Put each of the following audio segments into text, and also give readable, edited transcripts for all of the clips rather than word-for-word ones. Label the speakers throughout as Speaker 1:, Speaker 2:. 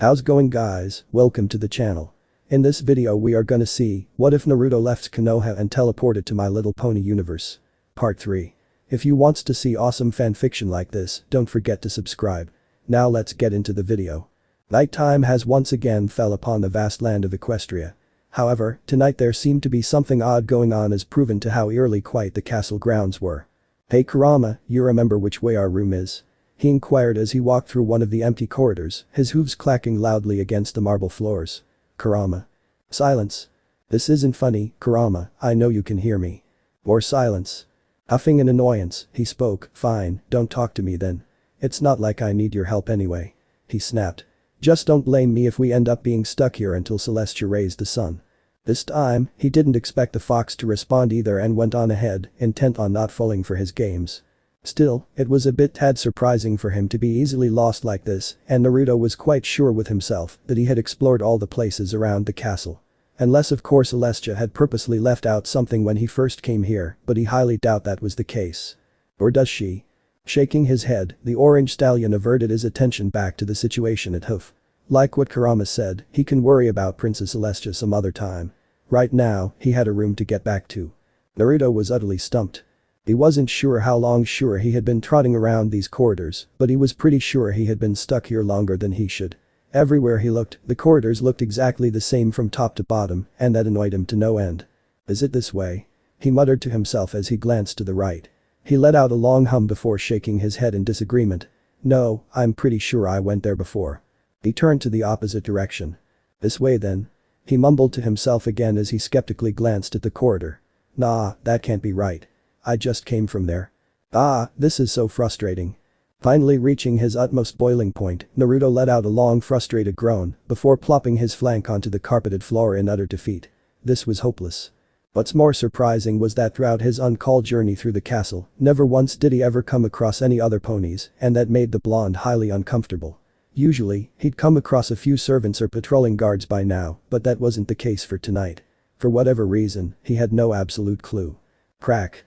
Speaker 1: How's going guys, welcome to the channel. In this video we are gonna see, what if Naruto left Konoha and teleported to My Little Pony universe? Part 3. If you wants to see awesome fanfiction like this, don't forget to subscribe. Now let's get into the video. Nighttime has once again fell upon the vast land of Equestria. However, tonight there seemed to be something odd going on as proven to how eerily quiet the castle grounds were. Hey Kurama, you remember which way our room is? He inquired as he walked through one of the empty corridors, his hooves clacking loudly against the marble floors. Kurama. Silence. This isn't funny, Kurama, I know you can hear me. More silence. Huffing in annoyance, he spoke, fine, don't talk to me then. It's not like I need your help anyway. He snapped. Just don't blame me if we end up being stuck here until Celestia raised the sun. This time, he didn't expect the fox to respond either and went on ahead, intent on not falling for his games. Still, it was a bit tad surprising for him to be easily lost like this, and Naruto was quite sure with himself that he had explored all the places around the castle. Unless of course Celestia had purposely left out something when he first came here, but he highly doubt that was the case. Or does she? Shaking his head, the orange stallion averted his attention back to the situation at Hoof. Like what Kurama said, he can worry about Princess Celestia some other time. Right now, he had a room to get back to. Naruto was utterly stumped. He wasn't sure how long he had been trotting around these corridors, but he was pretty sure he had been stuck here longer than he should. Everywhere he looked, the corridors looked exactly the same from top to bottom, and that annoyed him to no end. Is it this way? He muttered to himself as he glanced to the right. He let out a long hum before shaking his head in disagreement. No, I'm pretty sure I went there before. He turned to the opposite direction. This way then. He mumbled to himself again as he skeptically glanced at the corridor. Nah, that can't be right. I just came from there. Ah, this is so frustrating. Finally reaching his utmost boiling point, Naruto let out a long frustrated groan before plopping his flank onto the carpeted floor in utter defeat. This was hopeless. What's more surprising was that throughout his uncalled journey through the castle, never once did he ever come across any other ponies, and that made the blonde highly uncomfortable. Usually, he'd come across a few servants or patrolling guards by now, but that wasn't the case for tonight. For whatever reason, he had no absolute clue. Crack.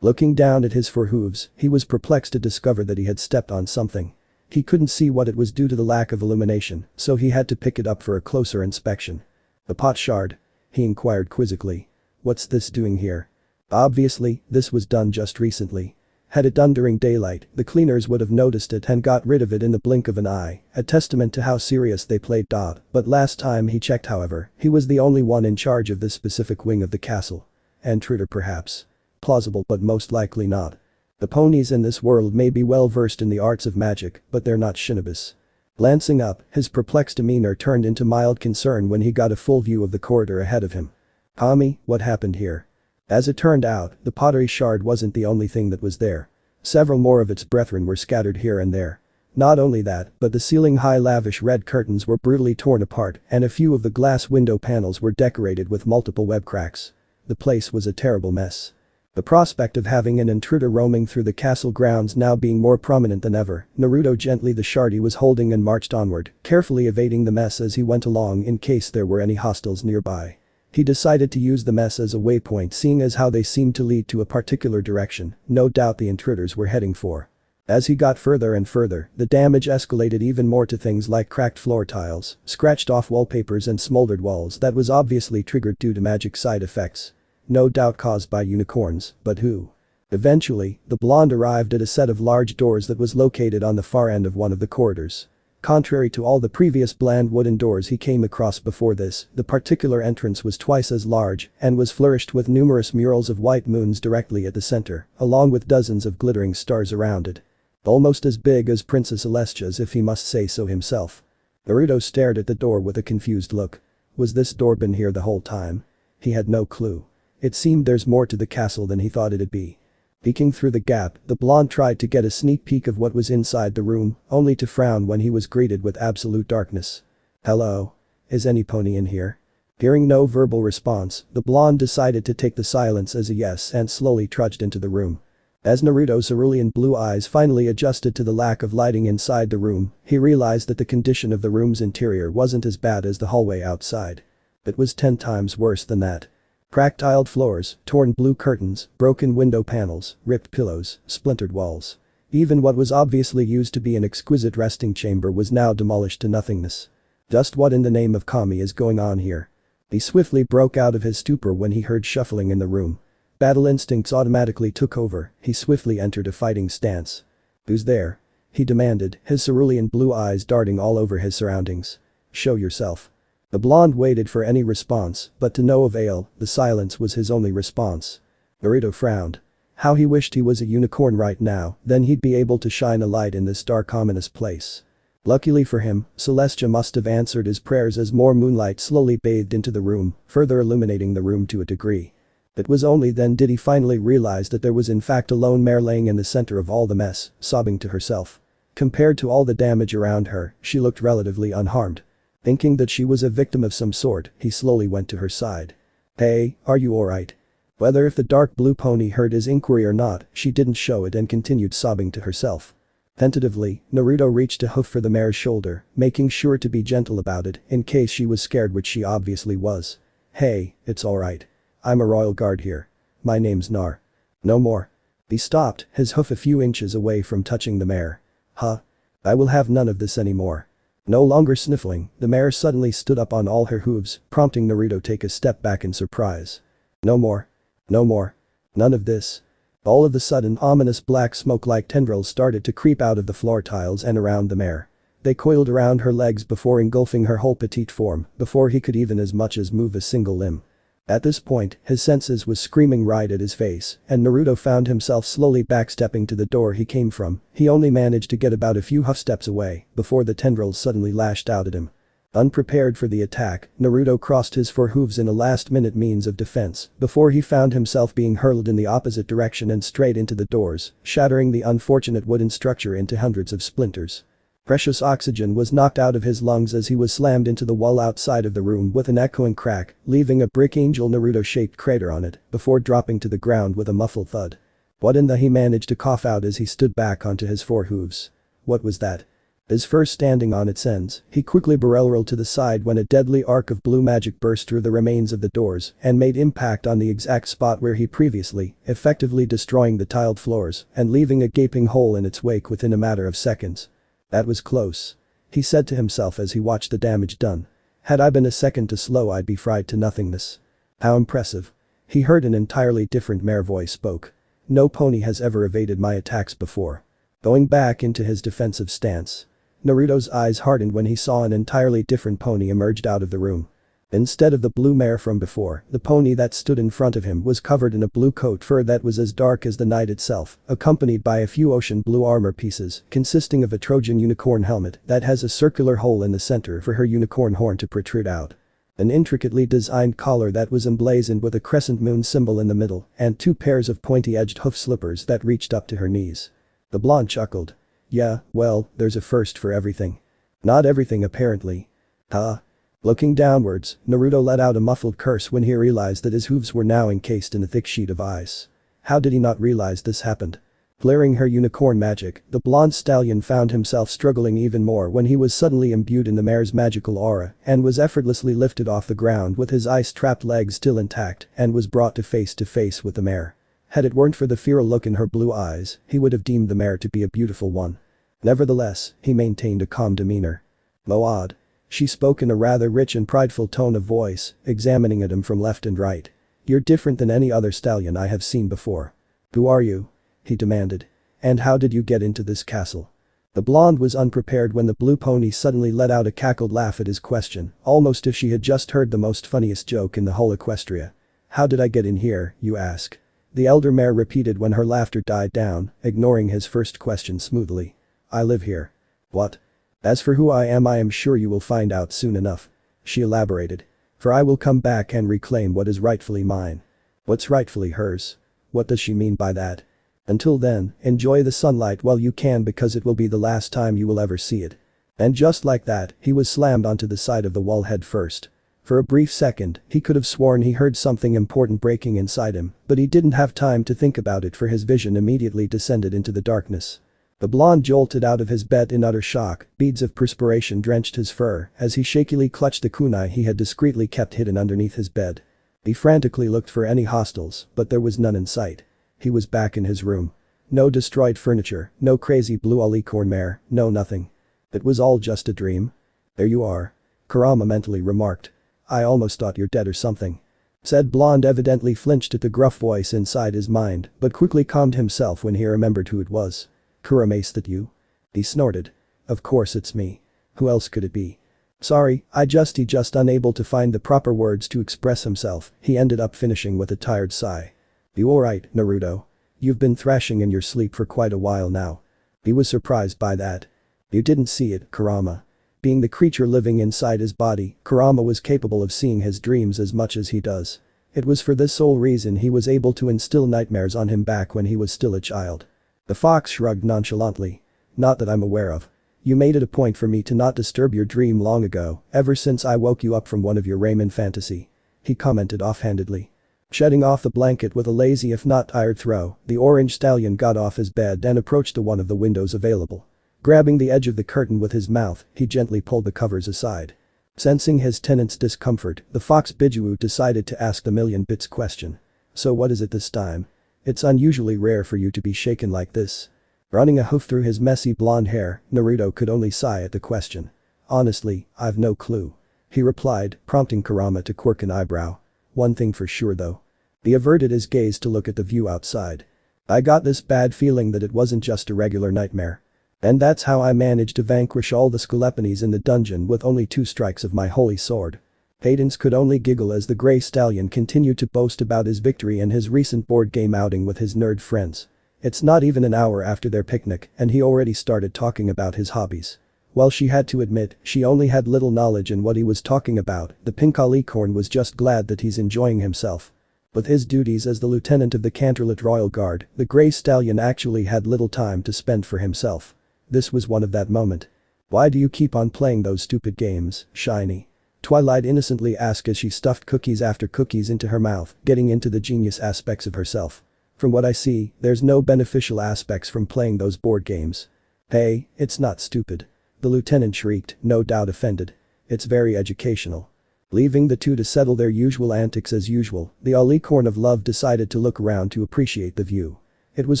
Speaker 1: Looking down at his four hooves, he was perplexed to discover that he had stepped on something. He couldn't see what it was due to the lack of illumination, so he had to pick it up for a closer inspection. A pot shard? He inquired quizzically. What's this doing here? Obviously, this was done just recently. Had it done during daylight, the cleaners would have noticed it and got rid of it in the blink of an eye, a testament to how serious they played. But last time he checked however, he was the only one in charge of this specific wing of the castle. Intruder perhaps. Plausible but most likely not. The ponies in this world may be well versed in the arts of magic, but they're not shinobis. Glancing up, his perplexed demeanor turned into mild concern when he got a full view of the corridor ahead of him. Kami, what happened here? As it turned out, the pottery shard wasn't the only thing that was there. Several more of its brethren were scattered here and there. Not only that, but the ceiling-high lavish red curtains were brutally torn apart and a few of the glass window panels were decorated with multiple web cracks. The place was a terrible mess. The prospect of having an intruder roaming through the castle grounds now being more prominent than ever, Naruto gently the shard he was holding and marched onward, carefully evading the mess as he went along in case there were any hostiles nearby. He decided to use the mess as a waypoint seeing as how they seemed to lead to a particular direction, no doubt the intruders were heading for. As he got further and further, the damage escalated even more to things like cracked floor tiles, scratched off wallpapers and smoldered walls that was obviously triggered due to magic side effects. No doubt caused by unicorns, but who? Eventually, the blonde arrived at a set of large doors that was located on the far end of one of the corridors. Contrary to all the previous bland wooden doors he came across before this, the particular entrance was twice as large and was flourished with numerous murals of white moons directly at the center, along with dozens of glittering stars around it. Almost as big as Princess Celestia's if he must say so himself. Naruto stared at the door with a confused look. Was this door been here the whole time? He had no clue. It seemed there's more to the castle than he thought it'd be. Peeking through the gap, the blonde tried to get a sneak peek of what was inside the room, only to frown when he was greeted with absolute darkness. Hello? Is any pony in here? Hearing no verbal response, the blonde decided to take the silence as a yes and slowly trudged into the room. As Naruto's cerulean blue eyes finally adjusted to the lack of lighting inside the room, he realized that the condition of the room's interior wasn't as bad as the hallway outside. It was 10 times worse than that. Cracked tiled floors, torn blue curtains, broken window panels, ripped pillows, splintered walls. Even what was obviously used to be an exquisite resting chamber was now demolished to nothingness. Just what in the name of Kami is going on here? He swiftly broke out of his stupor when he heard shuffling in the room. Battle instincts automatically took over, he swiftly entered a fighting stance. "Who's there?" he demanded, his cerulean blue eyes darting all over his surroundings. "Show yourself." The blonde waited for any response, but to no avail, the silence was his only response. Naruto frowned. How he wished he was a unicorn right now, then he'd be able to shine a light in this dark ominous place. Luckily for him, Celestia must have answered his prayers as more moonlight slowly bathed into the room, further illuminating the room to a degree. It was only then did he finally realize that there was in fact a lone mare laying in the center of all the mess, sobbing to herself. Compared to all the damage around her, she looked relatively unharmed. Thinking that she was a victim of some sort, he slowly went to her side. "Hey, are you alright?" Whether if the dark blue pony heard his inquiry or not, she didn't show it and continued sobbing to herself. Tentatively, Naruto reached a hoof for the mare's shoulder, making sure to be gentle about it in case she was scared, which she obviously was. "Hey, it's alright. I'm a royal guard here. My name's Nar. No more." He stopped, his hoof a few inches away from touching the mare. "Huh? I will have none of this anymore." No longer sniffling, the mare suddenly stood up on all her hooves, prompting Naruto take a step back in surprise. "No more. No more. None of this." All of a sudden ominous black smoke-like tendrils started to creep out of the floor tiles and around the mare. They coiled around her legs before engulfing her whole petite form, before he could even as much as move a single limb. At this point, his senses was screaming right at his face, and Naruto found himself slowly backstepping to the door he came from. He only managed to get about a few half steps away before the tendrils suddenly lashed out at him. Unprepared for the attack, Naruto crossed his four hooves in a last-minute means of defense before he found himself being hurled in the opposite direction and straight into the doors, shattering the unfortunate wooden structure into hundreds of splinters. Precious oxygen was knocked out of his lungs as he was slammed into the wall outside of the room with an echoing crack, leaving a brick angel Naruto-shaped crater on it before dropping to the ground with a muffled thud. What in the he managed to cough out as he stood back onto his four hooves. What was that? His first standing on its ends, he quickly barrel-rolled to the side when a deadly arc of blue magic burst through the remains of the doors and made impact on the exact spot where he previously, effectively destroying the tiled floors and leaving a gaping hole in its wake within a matter of seconds. "That was close," he said to himself as he watched the damage done. "Had I been a second too slow, I'd be fried to nothingness." "How impressive." He heard an entirely different mare voice spoke. "No pony has ever evaded my attacks before." Going back into his defensive stance, Naruto's eyes hardened when he saw an entirely different pony emerged out of the room. Instead of the blue mare from before, the pony that stood in front of him was covered in a blue coat fur that was as dark as the night itself, accompanied by a few ocean blue armor pieces consisting of a Trojan unicorn helmet that has a circular hole in the center for her unicorn horn to protrude out. An intricately designed collar that was emblazoned with a crescent moon symbol in the middle, and two pairs of pointy-edged hoof slippers that reached up to her knees. The blonde chuckled. "Yeah, well, there's a first for everything." "Not everything apparently." "Huh?" Looking downwards, Naruto let out a muffled curse when he realized that his hooves were now encased in a thick sheet of ice. How did he not realize this happened? Flaring her unicorn magic, the blonde stallion found himself struggling even more when he was suddenly imbued in the mare's magical aura and was effortlessly lifted off the ground with his ice-trapped legs still intact and was brought to face with the mare. Had it weren't for the feral look in her blue eyes, he would have deemed the mare to be a beautiful one. Nevertheless, he maintained a calm demeanor. "Moad." She spoke in a rather rich and prideful tone of voice, examining at him from left and right. "You're different than any other stallion I have seen before." "Who are you?" he demanded. "And how did you get into this castle?" The blonde was unprepared when the blue pony suddenly let out a cackled laugh at his question, almost if she had just heard the most funniest joke in the whole Equestria. "How did I get in here, you ask?" the elder mare repeated when her laughter died down, ignoring his first question smoothly. "I live here." "What?" "As for who I am sure you will find out soon enough," she elaborated. "For I will come back and reclaim what is rightfully mine." "What's rightfully hers?" What does she mean by that? "Until then, enjoy the sunlight while you can because it will be the last time you will ever see it." And just like that, he was slammed onto the side of the wall head first. For a brief second, he could have sworn he heard something important breaking inside him, but he didn't have time to think about it for his vision immediately descended into the darkness. The blonde jolted out of his bed in utter shock, beads of perspiration drenched his fur as he shakily clutched the kunai he had discreetly kept hidden underneath his bed. He frantically looked for any hostiles, but there was none in sight. He was back in his room. No destroyed furniture, no crazy blue alicorn mare, no nothing. It was all just a dream. There you are. Kurama mentally remarked. I almost thought you're dead or something. Said Blonde evidently flinched at the gruff voice inside his mind but quickly calmed himself when he remembered who it was. Kurama, is that you? He snorted. Of course it's me. Who else could it be? Sorry, he just unable to find the proper words to express himself, he ended up finishing with a tired sigh. You alright, Naruto? You've been thrashing in your sleep for quite a while now. He was surprised by that. You didn't see it, Kurama. Being the creature living inside his body, Kurama was capable of seeing his dreams as much as he does. It was for this sole reason he was able to instill nightmares on him back when he was still a child. The fox shrugged nonchalantly. Not that I'm aware of. You made it a point for me to not disturb your dream long ago, ever since I woke you up from one of your Raymond fantasy. He commented offhandedly. Shedding off the blanket with a lazy if not tired throw, the orange stallion got off his bed and approached to one of the windows available. Grabbing the edge of the curtain with his mouth, he gently pulled the covers aside. Sensing his tenant's discomfort, the fox Bijuu decided to ask the million-bits question. So what is it this time? It's unusually rare for you to be shaken like this. Running a hoof through his messy blonde hair, Naruto could only sigh at the question. Honestly, I've no clue. He replied, prompting Kurama to quirk an eyebrow. One thing for sure though. He averted his gaze to look at the view outside. I got this bad feeling that it wasn't just a regular nightmare. And that's how I managed to vanquish all the Skeleponies in the dungeon with only 2 strikes of my holy sword. Cadence could only giggle as the gray stallion continued to boast about his victory and his recent board game outing with his nerd friends. It's not even an hour after their picnic and he already started talking about his hobbies. While she had to admit she only had little knowledge in what he was talking about, the pink alicorn was just glad that he's enjoying himself. With his duties as the lieutenant of the Canterlot Royal Guard, the gray stallion actually had little time to spend for himself. This was one of that moment. Why do you keep on playing those stupid games, Shiny? Twilight innocently asked as she stuffed cookies after cookies into her mouth, getting into the genius aspects of herself. From what I see, there's no beneficial aspects from playing those board games. Hey, it's not stupid. The lieutenant shrieked, no doubt offended. It's very educational. Leaving the two to settle their usual antics as usual, the alicorn of love decided to look around to appreciate the view. It was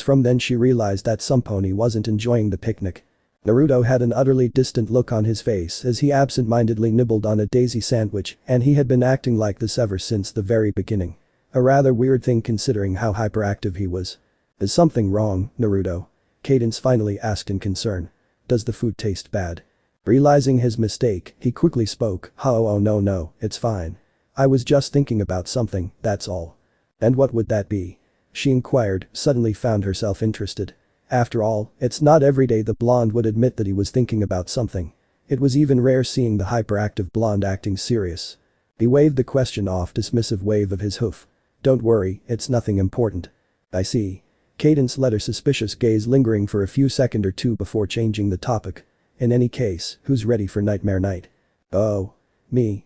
Speaker 1: from then she realized that some pony wasn't enjoying the picnic. Naruto had an utterly distant look on his face as he absent-mindedly nibbled on a daisy sandwich and he had been acting like this ever since the very beginning. A rather weird thing considering how hyperactive he was. Is something wrong, Naruto? Cadence finally asked in concern. Does the food taste bad? Realizing his mistake, he quickly spoke, oh no, it's fine. I was just thinking about something, that's all. And what would that be? She inquired, suddenly found herself interested. After all, it's not every day the blonde would admit that he was thinking about something. It was even rare seeing the hyperactive blonde acting serious. He waved the question off, dismissive wave of his hoof. Don't worry, it's nothing important. I see. Cadence let her suspicious gaze lingering for a few seconds or two before changing the topic. In any case, who's ready for Nightmare Night? Oh. Me.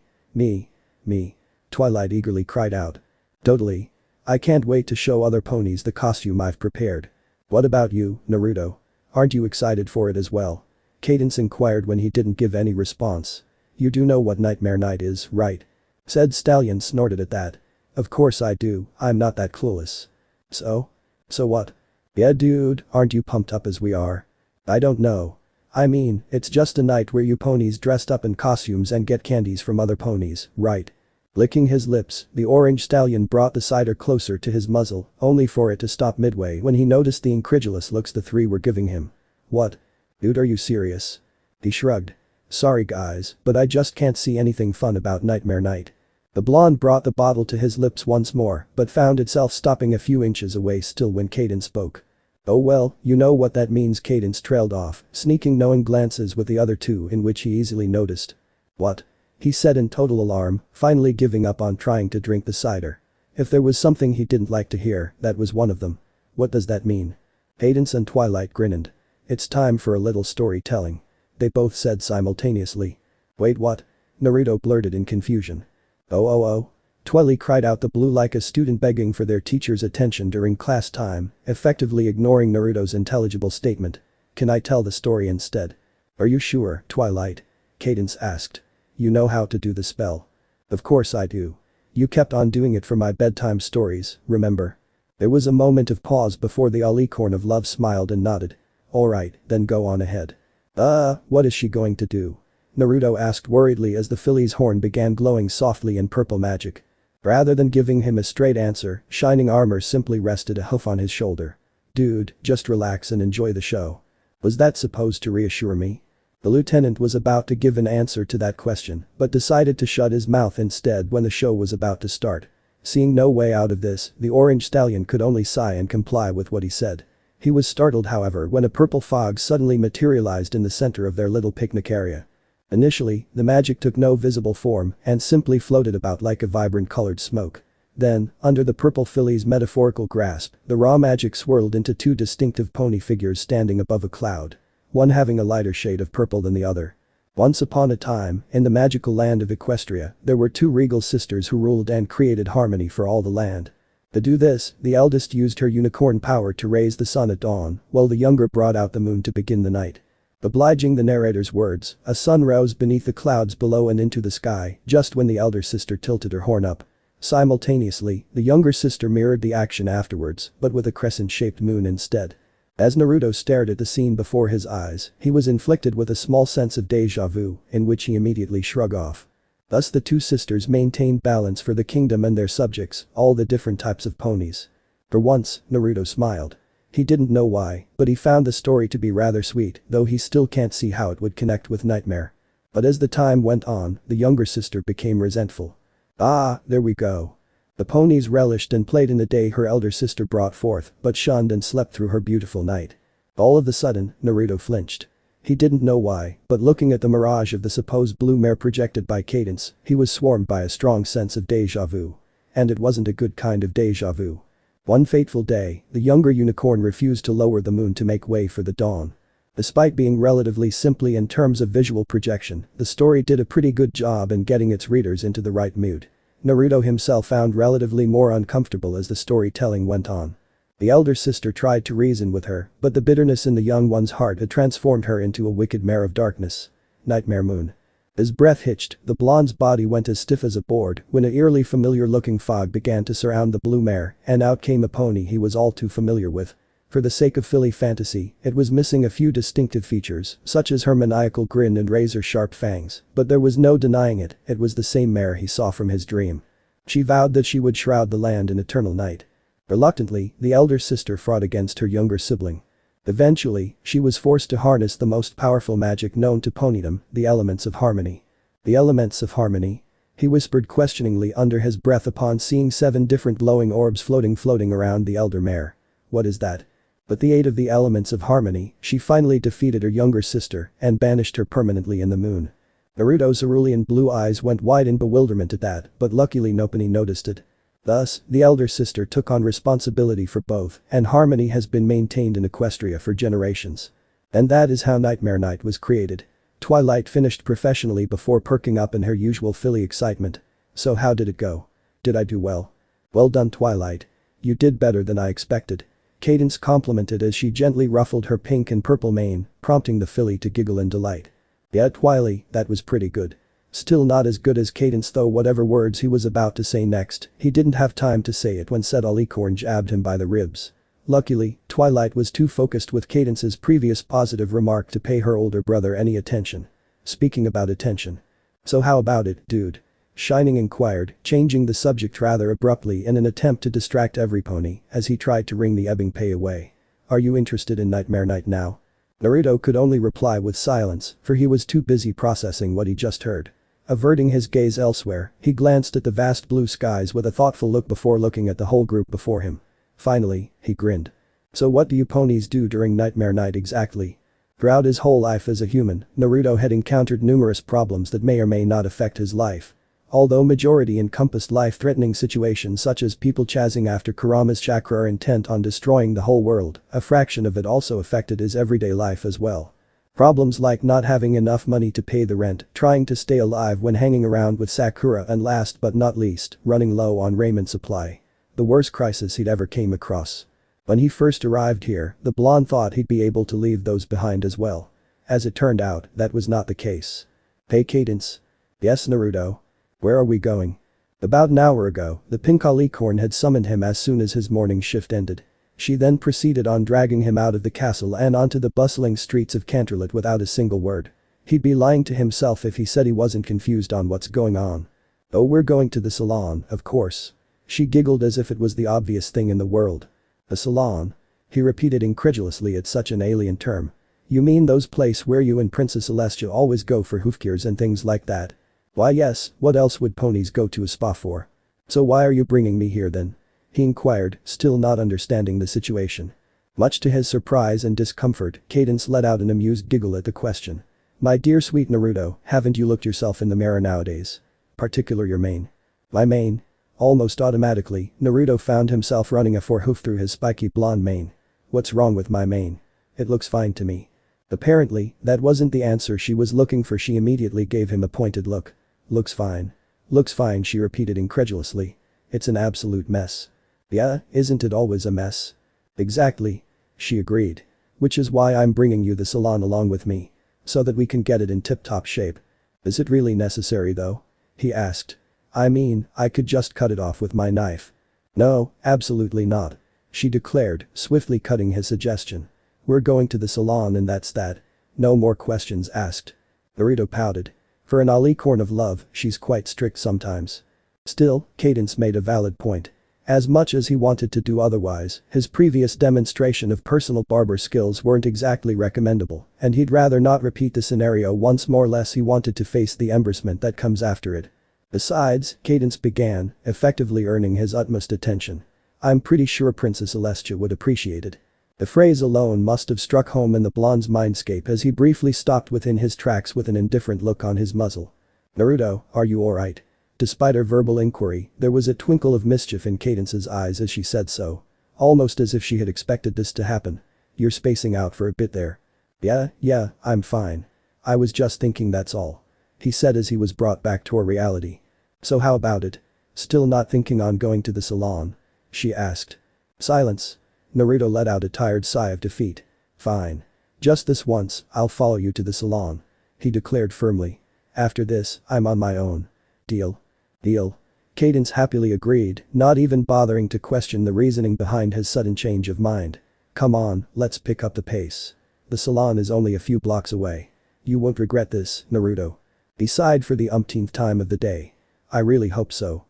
Speaker 1: Twilight eagerly cried out. Totally. I can't wait to show other ponies the costume I've prepared. What about you, Naruto? Aren't you excited for it as well? Cadence inquired when he didn't give any response. You do know what Nightmare Night is, right? Said Stallion snorted at that. Of course I do, I'm not that clueless. So? So what? Yeah dude, aren't you pumped up as we are? I don't know. I mean, it's just a night where you ponies dressed up in costumes and get candies from other ponies, right? Licking his lips, the orange stallion brought the cider closer to his muzzle, only for it to stop midway when he noticed the incredulous looks the three were giving him. What? Dude, are you serious? He shrugged. Sorry guys, but I just can't see anything fun about Nightmare Night. The blonde brought the bottle to his lips once more, but found itself stopping a few inches away still when Cadence spoke. Oh well, you know what that means. Cadence trailed off, sneaking knowing glances with the other two in which he easily noticed. What? He said in total alarm, finally giving up on trying to drink the cider. If there was something he didn't like to hear, that was one of them. What does that mean? Cadence and Twilight grinned. It's time for a little storytelling. They both said simultaneously. Wait, what? Naruto blurted in confusion. Oh. Twilight cried out the blue like a student begging for their teacher's attention during class time, effectively ignoring Naruto's intelligible statement. Can I tell the story instead? Are you sure, Twilight? Cadence asked. You know how to do the spell. Of course I do. You kept on doing it for my bedtime stories, remember? There was a moment of pause before the alicorn of love smiled and nodded. Alright, then go on ahead. What is she going to do? Naruto asked worriedly as the filly's horn began glowing softly in purple magic. Rather than giving him a straight answer, Shining Armor simply rested a hoof on his shoulder. Dude, just relax and enjoy the show. Was that supposed to reassure me? The lieutenant was about to give an answer to that question, but decided to shut his mouth instead when the show was about to start. Seeing no way out of this, the orange stallion could only sigh and comply with what he said. He was startled however when a purple fog suddenly materialized in the center of their little picnic area. Initially, the magic took no visible form and simply floated about like a vibrant colored smoke. Then, under the purple filly's metaphorical grasp, the raw magic swirled into two distinctive pony figures standing above a cloud. One having a lighter shade of purple than the other. Once upon a time, in the magical land of Equestria, there were two regal sisters who ruled and created harmony for all the land. To do this, the eldest used her unicorn power to raise the sun at dawn, while the younger brought out the moon to begin the night. Obliging the narrator's words, a sun rose beneath the clouds below and into the sky, just when the elder sister tilted her horn up. Simultaneously, the younger sister mirrored the action afterwards, but with a crescent-shaped moon instead. As Naruto stared at the scene before his eyes, he was inflicted with a small sense of déjà vu, in which he immediately shrugged off. Thus the two sisters maintained balance for the kingdom and their subjects, all the different types of ponies. For once, Naruto smiled. He didn't know why, but he found the story to be rather sweet, though he still can't see how it would connect with Nightmare. But as the time went on, the younger sister became resentful. There we go. The ponies relished and played in the day her elder sister brought forth, but shunned and slept through her beautiful night. All of a sudden, Naruto flinched. He didn't know why, but looking at the mirage of the supposed blue mare projected by Cadence, he was swarmed by a strong sense of déjà vu. And it wasn't a good kind of déjà vu. One fateful day, the younger unicorn refused to lower the moon to make way for the dawn. Despite being relatively simply in terms of visual projection, the story did a pretty good job in getting its readers into the right mood. Naruto himself found relatively more uncomfortable as the storytelling went on. The elder sister tried to reason with her, but the bitterness in the young one's heart had transformed her into a wicked mare of darkness. Nightmare Moon. His breath hitched, the blonde's body went as stiff as a board when a eerily familiar-looking fog began to surround the blue mare, and out came a pony he was all too familiar with. For the sake of filly fantasy, it was missing a few distinctive features, such as her maniacal grin and razor-sharp fangs, but there was no denying it, it was the same mare he saw from his dream. She vowed that she would shroud the land in eternal night. Reluctantly, the elder sister fought against her younger sibling. Eventually, she was forced to harness the most powerful magic known to ponydom, the elements of harmony. The elements of harmony? He whispered questioningly under his breath upon seeing 7 different glowing orbs floating around the elder mare. What is that? With the aid of the elements of harmony, she finally defeated her younger sister and banished her permanently in the moon. Naruto's cerulean blue eyes went wide in bewilderment at that, but luckily nobody noticed it. Thus, the elder sister took on responsibility for both, and harmony has been maintained in Equestria for generations. And that is how Nightmare Night was created. Twilight finished professionally before perking up in her usual filly excitement. So how did it go? Did I do well? Well done Twilight. You did better than I expected. Cadence complimented as she gently ruffled her pink and purple mane, prompting the filly to giggle in delight. Yeah Twily, that was pretty good. Still not as good as Cadence though whatever words he was about to say next, he didn't have time to say it when said alicorn jabbed him by the ribs. Luckily, Twilight was too focused with Cadence's previous positive remark to pay her older brother any attention. Speaking about attention. So how about it, dude? Shining inquired, changing the subject rather abruptly in an attempt to distract every pony as he tried to wring the ebbing pay away. Are you interested in Nightmare Night now? Naruto could only reply with silence, for he was too busy processing what he just heard. Averting his gaze elsewhere, he glanced at the vast blue skies with a thoughtful look before looking at the whole group before him. Finally, he grinned. So what do you ponies do during Nightmare Night exactly? Throughout his whole life as a human, Naruto had encountered numerous problems that may or may not affect his life. Although majority encompassed life-threatening situations such as people chasing after Kurama's chakra or intent on destroying the whole world, a fraction of it also affected his everyday life as well. Problems like not having enough money to pay the rent, trying to stay alive when hanging around with Sakura and last but not least, running low on raiment supply. The worst crisis he'd ever came across. When he first arrived here, the blonde thought he'd be able to leave those behind as well. As it turned out, that was not the case. Hey Cadence. Yes Naruto. Where are we going? About an hour ago, the pink alicorn had summoned him as soon as his morning shift ended. She then proceeded on dragging him out of the castle and onto the bustling streets of Canterlot without a single word. He'd be lying to himself if he said he wasn't confused on what's going on. "Oh, we're going to the salon, of course." She giggled as if it was the obvious thing in the world. "A salon?" He repeated incredulously at such an alien term. "You mean those place where you and Princess Celestia always go for hoofcures and things like that?" "Why yes, what else would ponies go to a spa for?" "So why are you bringing me here then?" he inquired, still not understanding the situation. Much to his surprise and discomfort, Cadence let out an amused giggle at the question. "My dear sweet Naruto, haven't you looked yourself in the mirror nowadays? Particular your mane." "My mane?" Almost automatically, Naruto found himself running a forehoof through his spiky blonde mane. "What's wrong with my mane? It looks fine to me." Apparently, that wasn't the answer she was looking for. She immediately gave him a pointed look. "Looks fine. Looks fine," she repeated incredulously. "It's an absolute mess." "Yeah, isn't it always a mess?" "Exactly." She agreed. "Which is why I'm bringing you the salon along with me. So that we can get it in tip-top shape." "Is it really necessary though?" he asked. "I mean, I could just cut it off with my knife." "No, absolutely not," she declared, swiftly cutting his suggestion. "We're going to the salon and that's that. No more questions asked." Naruto pouted. For an alicorn of love, she's quite strict sometimes. Still, Cadence made a valid point. As much as he wanted to do otherwise, his previous demonstration of personal barber skills weren't exactly recommendable, and he'd rather not repeat the scenario once more lest he wanted to face the embarrassment that comes after it. Besides, Cadence began, effectively earning his utmost attention. "I'm pretty sure Princess Celestia would appreciate it." The phrase alone must have struck home in the blonde's mindscape as he briefly stopped within his tracks with an indifferent look on his muzzle. "Naruto, are you alright?" Despite her verbal inquiry, there was a twinkle of mischief in Cadence's eyes as she said so. Almost as if she had expected this to happen. "You're spacing out for a bit there." Yeah, I'm fine. I was just thinking that's all," he said as he was brought back to reality. "So how about it? Still not thinking on going to the salon?" she asked. Silence. Naruto let out a tired sigh of defeat. "Fine. Just this once, I'll follow you to the salon," he declared firmly. "After this, I'm on my own. Deal?" "Deal." Cadence happily agreed, not even bothering to question the reasoning behind his sudden change of mind. "Come on, let's pick up the pace. The salon is only a few blocks away. You won't regret this, Naruto." He sighed for the umpteenth time of the day. "I really hope so."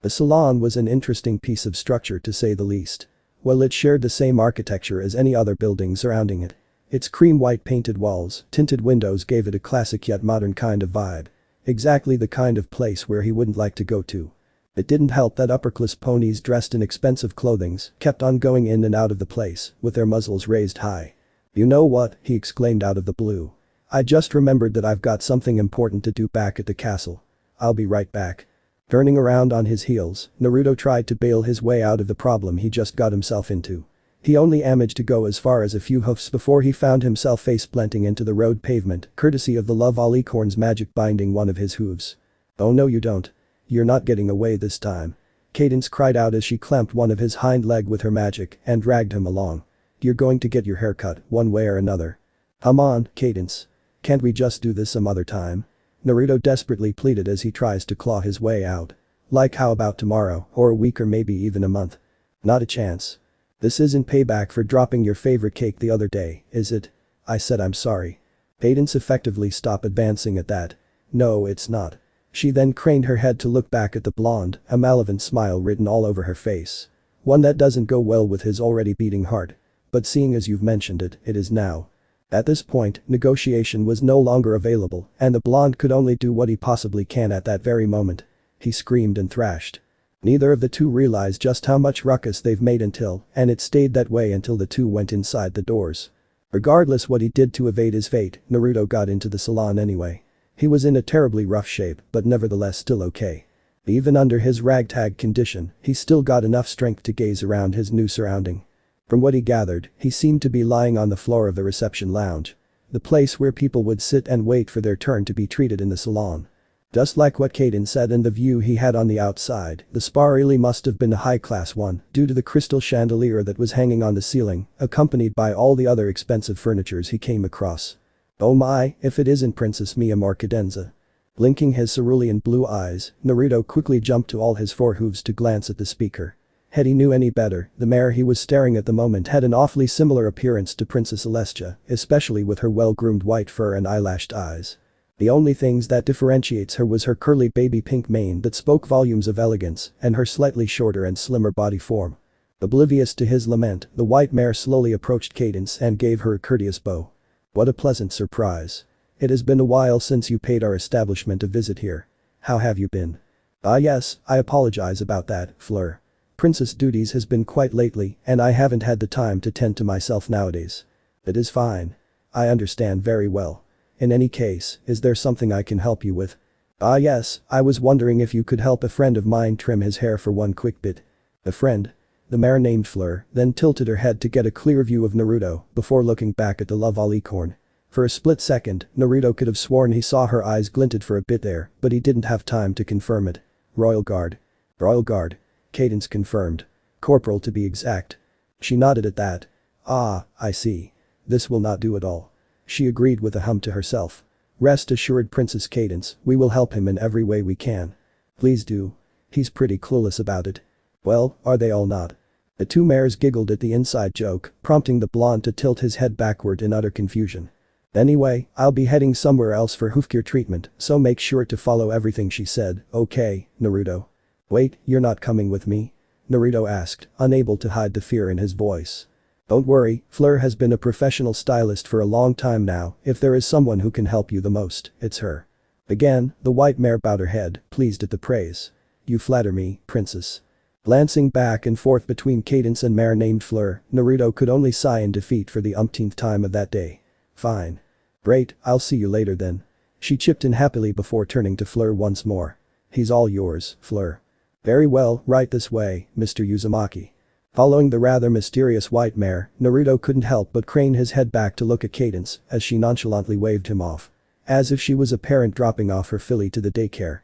Speaker 1: The salon was an interesting piece of structure to say the least. Well, it shared the same architecture as any other building surrounding it. Its cream white painted walls, tinted windows gave it a classic yet modern kind of vibe. Exactly the kind of place where he wouldn't like to go to. It didn't help that upper-class ponies dressed in expensive clothings kept on going in and out of the place, with their muzzles raised high. "You know what?" he exclaimed out of the blue. "I just remembered that I've got something important to do back at the castle. I'll be right back." Turning around on his heels, Naruto tried to bail his way out of the problem he just got himself into. He only managed to go as far as a few hoofs before he found himself face-planting into the road pavement, courtesy of the love alicorn's magic binding one of his hooves. "Oh no you don't. You're not getting away this time." Cadence cried out as she clamped one of his hind leg with her magic and dragged him along. "You're going to get your hair cut, one way or another." "Come on, Cadence. Can't we just do this some other time?" Naruto desperately pleaded as he tries to claw his way out. "Like how about tomorrow, or a week or maybe even a month?" "Not a chance. This isn't payback for dropping your favorite cake the other day, is it?" I said I'm sorry. Cadence effectively stopped advancing at that. "No, it's not." She then craned her head to look back at the blonde, a malevolent smile written all over her face. One that doesn't go well with his already beating heart. "But seeing as you've mentioned it, it is now." At this point, negotiation was no longer available, and the blonde could only do what he possibly can at that very moment. He screamed and thrashed. Neither of the two realized just how much ruckus they've made and it stayed that way until the two went inside the doors. Regardless what he did to evade his fate, Naruto got into the salon anyway. He was in a terribly rough shape, but nevertheless still okay. Even under his ragtag condition, he still got enough strength to gaze around his new surrounding. From what he gathered, he seemed to be lying on the floor of the reception lounge. The place where people would sit and wait for their turn to be treated in the salon. Just like what Cadence said and the view he had on the outside, the spa really must have been a high-class one due to the crystal chandelier that was hanging on the ceiling, accompanied by all the other expensive furnitures he came across. Oh my, if it isn't Princess Mia Cadenza. Blinking his cerulean blue eyes, Naruto quickly jumped to all his four hooves to glance at the speaker. Had he knew any better, the mare he was staring at the moment had an awfully similar appearance to Princess Celestia, especially with her well-groomed white fur and eyelashed eyes. The only things that differentiates her was her curly baby pink mane that spoke volumes of elegance and her slightly shorter and slimmer body form. Oblivious to his lament, the white mare slowly approached Cadence and gave her a courteous bow. What a pleasant surprise. It has been a while since you paid our establishment a visit here. How have you been? Ah yes, I apologize about that, Fleur. Princess duties has been quite lately and I haven't had the time to tend to myself nowadays. It is fine. I understand very well. In any case, is there something I can help you with? Ah yes, I was wondering if you could help a friend of mine trim his hair for one quick bit. A friend? The mare named Fleur then tilted her head to get a clear view of Naruto before looking back at the lovely corn. For a split second, Naruto could have sworn he saw her eyes glinted for a bit there, but he didn't have time to confirm it. Royal Guard. Royal Guard. Cadence confirmed. Corporal to be exact. She nodded at that. Ah, I see. This will not do at all. She agreed with a hum to herself. Rest assured Princess Cadence, we will help him in every way we can. Please do. He's pretty clueless about it. Well, are they all not? The two mares giggled at the inside joke, prompting the blonde to tilt his head backward in utter confusion. Anyway, I'll be heading somewhere else for hoofgear treatment, so make sure to follow everything she said, okay, Naruto? Wait, you're not coming with me? Naruto asked, unable to hide the fear in his voice. Don't worry, Fleur has been a professional stylist for a long time now, if there is someone who can help you the most, it's her. Again, the white mare bowed her head, pleased at the praise. You flatter me, princess. Glancing back and forth between Cadence and mare named Fleur, Naruto could only sigh in defeat for the umpteenth time of that day. Fine. Great, I'll see you later then. She chipped in happily before turning to Fleur once more. He's all yours, Fleur. Very well, right this way, Mr. Uzumaki. Following the rather mysterious white mare, Naruto couldn't help but crane his head back to look at Cadence as she nonchalantly waved him off. As if she was a parent dropping off her filly to the daycare.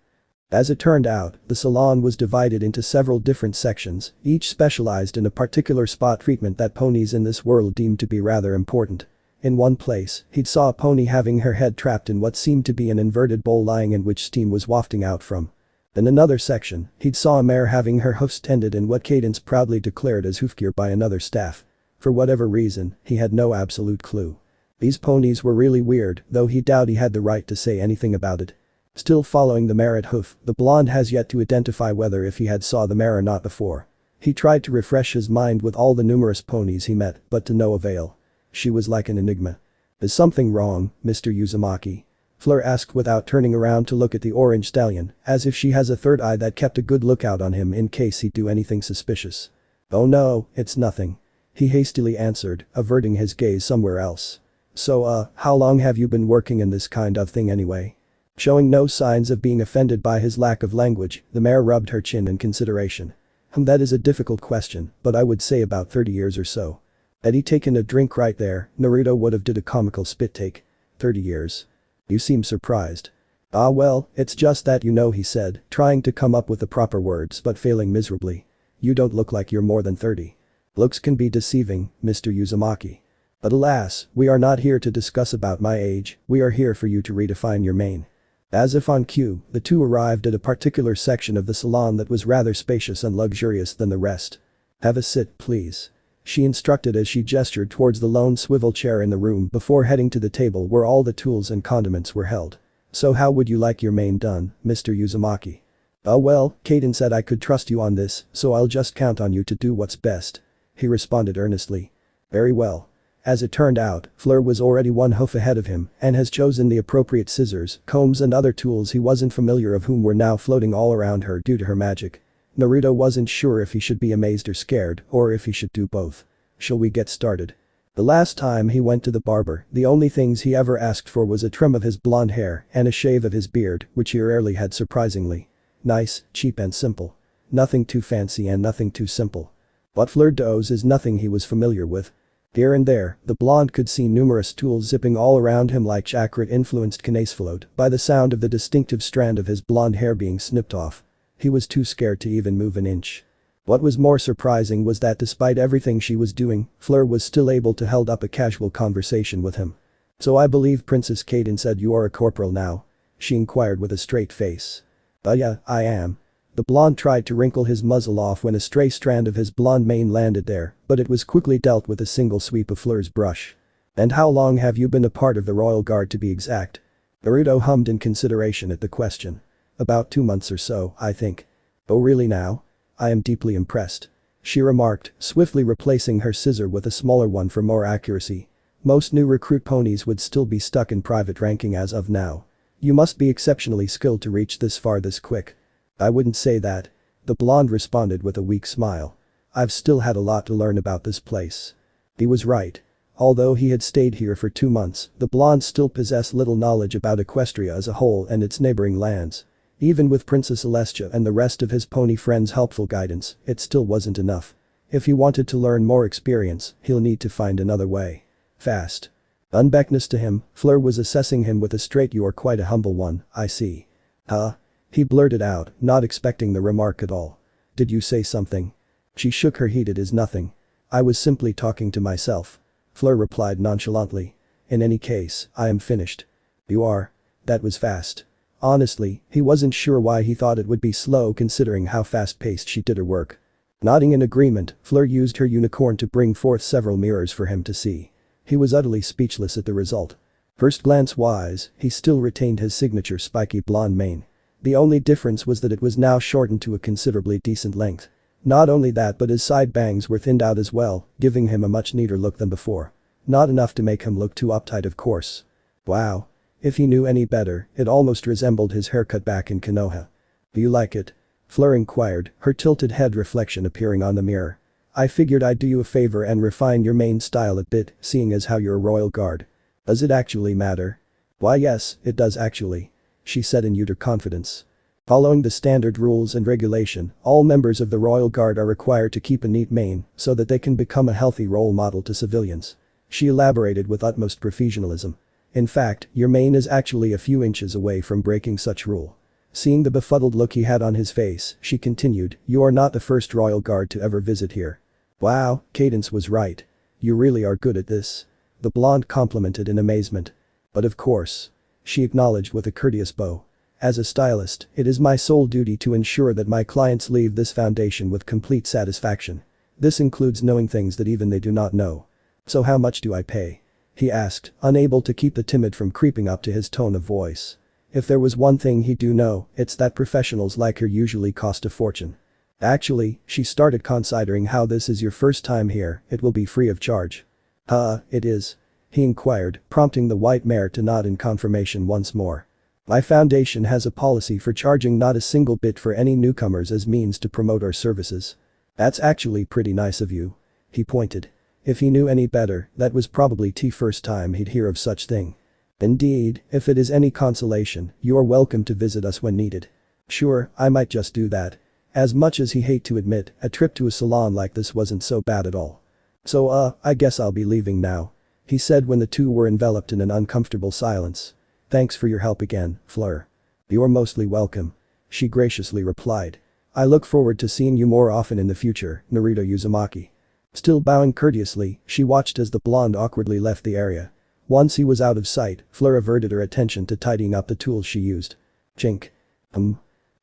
Speaker 1: As it turned out, the salon was divided into several different sections, each specialized in a particular spot treatment that ponies in this world deemed to be rather important. In one place, he'd saw a pony having her head trapped in what seemed to be an inverted bowl lying in which steam was wafting out from. In another section, he'd saw a mare having her hoofs tended in what Cadence proudly declared as hoofgear by another staff. For whatever reason, he had no absolute clue. These ponies were really weird, though he doubted he had the right to say anything about it. Still following the mare at hoof, the blonde has yet to identify whether if he had saw the mare or not before. He tried to refresh his mind with all the numerous ponies he met, but to no avail. She was like an enigma. Is something wrong, Mr. Uzumaki? Fleur asked without turning around to look at the orange stallion, as if she has a third eye that kept a good lookout on him in case he'd do anything suspicious. Oh no, it's nothing. He hastily answered, averting his gaze somewhere else. So how long have you been working in this kind of thing anyway? Showing no signs of being offended by his lack of language, the mare rubbed her chin in consideration. That is a difficult question, but I would say about 30 years or so. Had he taken a drink right there, Naruto would have did a comical spit take. 30 years. You seem surprised. Ah well, it's just that he said, trying to come up with the proper words but failing miserably. You don't look like you're more than 30. Looks can be deceiving, Mr. Uzumaki. But alas, we are not here to discuss about my age, we are here for you to redefine your mane. As if on cue, the two arrived at a particular section of the salon that was rather spacious and luxurious than the rest. Have a sit, please. She instructed as she gestured towards the lone swivel chair in the room before heading to the table where all the tools and condiments were held. So how would you like your mane done, Mr. Uzumaki? Oh well, Cadence said I could trust you on this, so I'll just count on you to do what's best. He responded earnestly. Very well. As it turned out, Fleur was already one hoof ahead of him and has chosen the appropriate scissors, combs and other tools he wasn't familiar of whom were now floating all around her due to her magic. Naruto wasn't sure if he should be amazed or scared or if he should do both. Shall we get started? The last time he went to the barber, the only things he ever asked for was a trim of his blonde hair and a shave of his beard, which he rarely had surprisingly. Nice, cheap and simple. Nothing too fancy and nothing too simple. What Fleur does is nothing he was familiar with. Here and there, the blonde could see numerous tools zipping all around him like chakra-influenced kinase float by the sound of the distinctive strand of his blonde hair being snipped off. He was too scared to even move an inch. What was more surprising was that despite everything she was doing, Fleur was still able to hold up a casual conversation with him. So I believe Princess Cadence said you are a corporal now. she inquired with a straight face. Yeah, I am." The blonde tried to wrinkle his muzzle off when a stray strand of his blonde mane landed there, but it was quickly dealt with a single sweep of Fleur's brush. "And how long have you been a part of the royal guard to be exact?" Naruto hummed in consideration at the question. "About 2 months or so, I think." "Oh really now? I am deeply impressed," she remarked, swiftly replacing her scissor with a smaller one for more accuracy. "Most new recruit ponies would still be stuck in private ranking as of now. You must be exceptionally skilled to reach this far this quick." "I wouldn't say that," the blonde responded with a weak smile. "I've still had a lot to learn about this place." He was right. Although he had stayed here for 2 months, the blonde still possessed little knowledge about Equestria as a whole and its neighboring lands. Even with Princess Celestia and the rest of his pony friends' helpful guidance, it still wasn't enough. If he wanted to learn more experience, he'll need to find another way. Fast. Unbeknownst to him, Fleur was assessing him with a straight "You're quite a humble one, I see." "Huh?" he blurted out, not expecting the remark at all. "Did you say something?" She shook her head. "It is nothing. I was simply talking to myself," Fleur replied nonchalantly. "In any case, I am finished." "You are?" That was fast. Honestly, he wasn't sure why he thought it would be slow considering how fast-paced she did her work. Nodding in agreement, Fleur used her unicorn to bring forth several mirrors for him to see. He was utterly speechless at the result. First glance-wise, he still retained his signature spiky blonde mane. The only difference was that it was now shortened to a considerably decent length. Not only that, but his side bangs were thinned out as well, giving him a much neater look than before. Not enough to make him look too uptight, of course. Wow. If he knew any better, it almost resembled his haircut back in Konoha. "Do you like it?" Fleur inquired, her tilted head reflection appearing on the mirror. "I figured I'd do you a favor and refine your main style a bit, seeing as how you're a royal guard." "Does it actually matter?" "Why yes, it does actually," she said in utter confidence. "Following the standard rules and regulation, all members of the royal guard are required to keep a neat mane so that they can become a healthy role model to civilians." She elaborated with utmost professionalism. "In fact, your mane is actually a few inches away from breaking such rule." Seeing the befuddled look he had on his face, she continued, "You are not the first royal guard to ever visit here." "Wow, Cadence was right. You really are good at this," the blonde complimented in amazement. "But of course," she acknowledged with a courteous bow. "As a stylist, it is my sole duty to ensure that my clients leave this foundation with complete satisfaction. This includes knowing things that even they do not know." "So how much do I pay?" he asked, unable to keep the timid from creeping up to his tone of voice. If there was one thing he do know, it's that professionals like her usually cost a fortune. "Actually," she started, "considering how this is your first time here, it will be free of charge." It is?" he inquired, prompting the white mare to nod in confirmation once more. "My foundation has a policy for charging not a single bit for any newcomers as means to promote our services." "That's actually pretty nice of you," he pointed. If he knew any better, that was probably the first time he'd hear of such thing. "Indeed, if it is any consolation, you are welcome to visit us when needed." "Sure, I might just do that." As much as he hate to admit, a trip to a salon like this wasn't so bad at all. "So I guess I'll be leaving now," he said when the two were enveloped in an uncomfortable silence. "Thanks for your help again, Fleur." "You're mostly welcome," she graciously replied. "I look forward to seeing you more often in the future, Naruto Uzumaki." Still bowing courteously, she watched as the blonde awkwardly left the area. Once he was out of sight, Fleur averted her attention to tidying up the tools she used. Chink.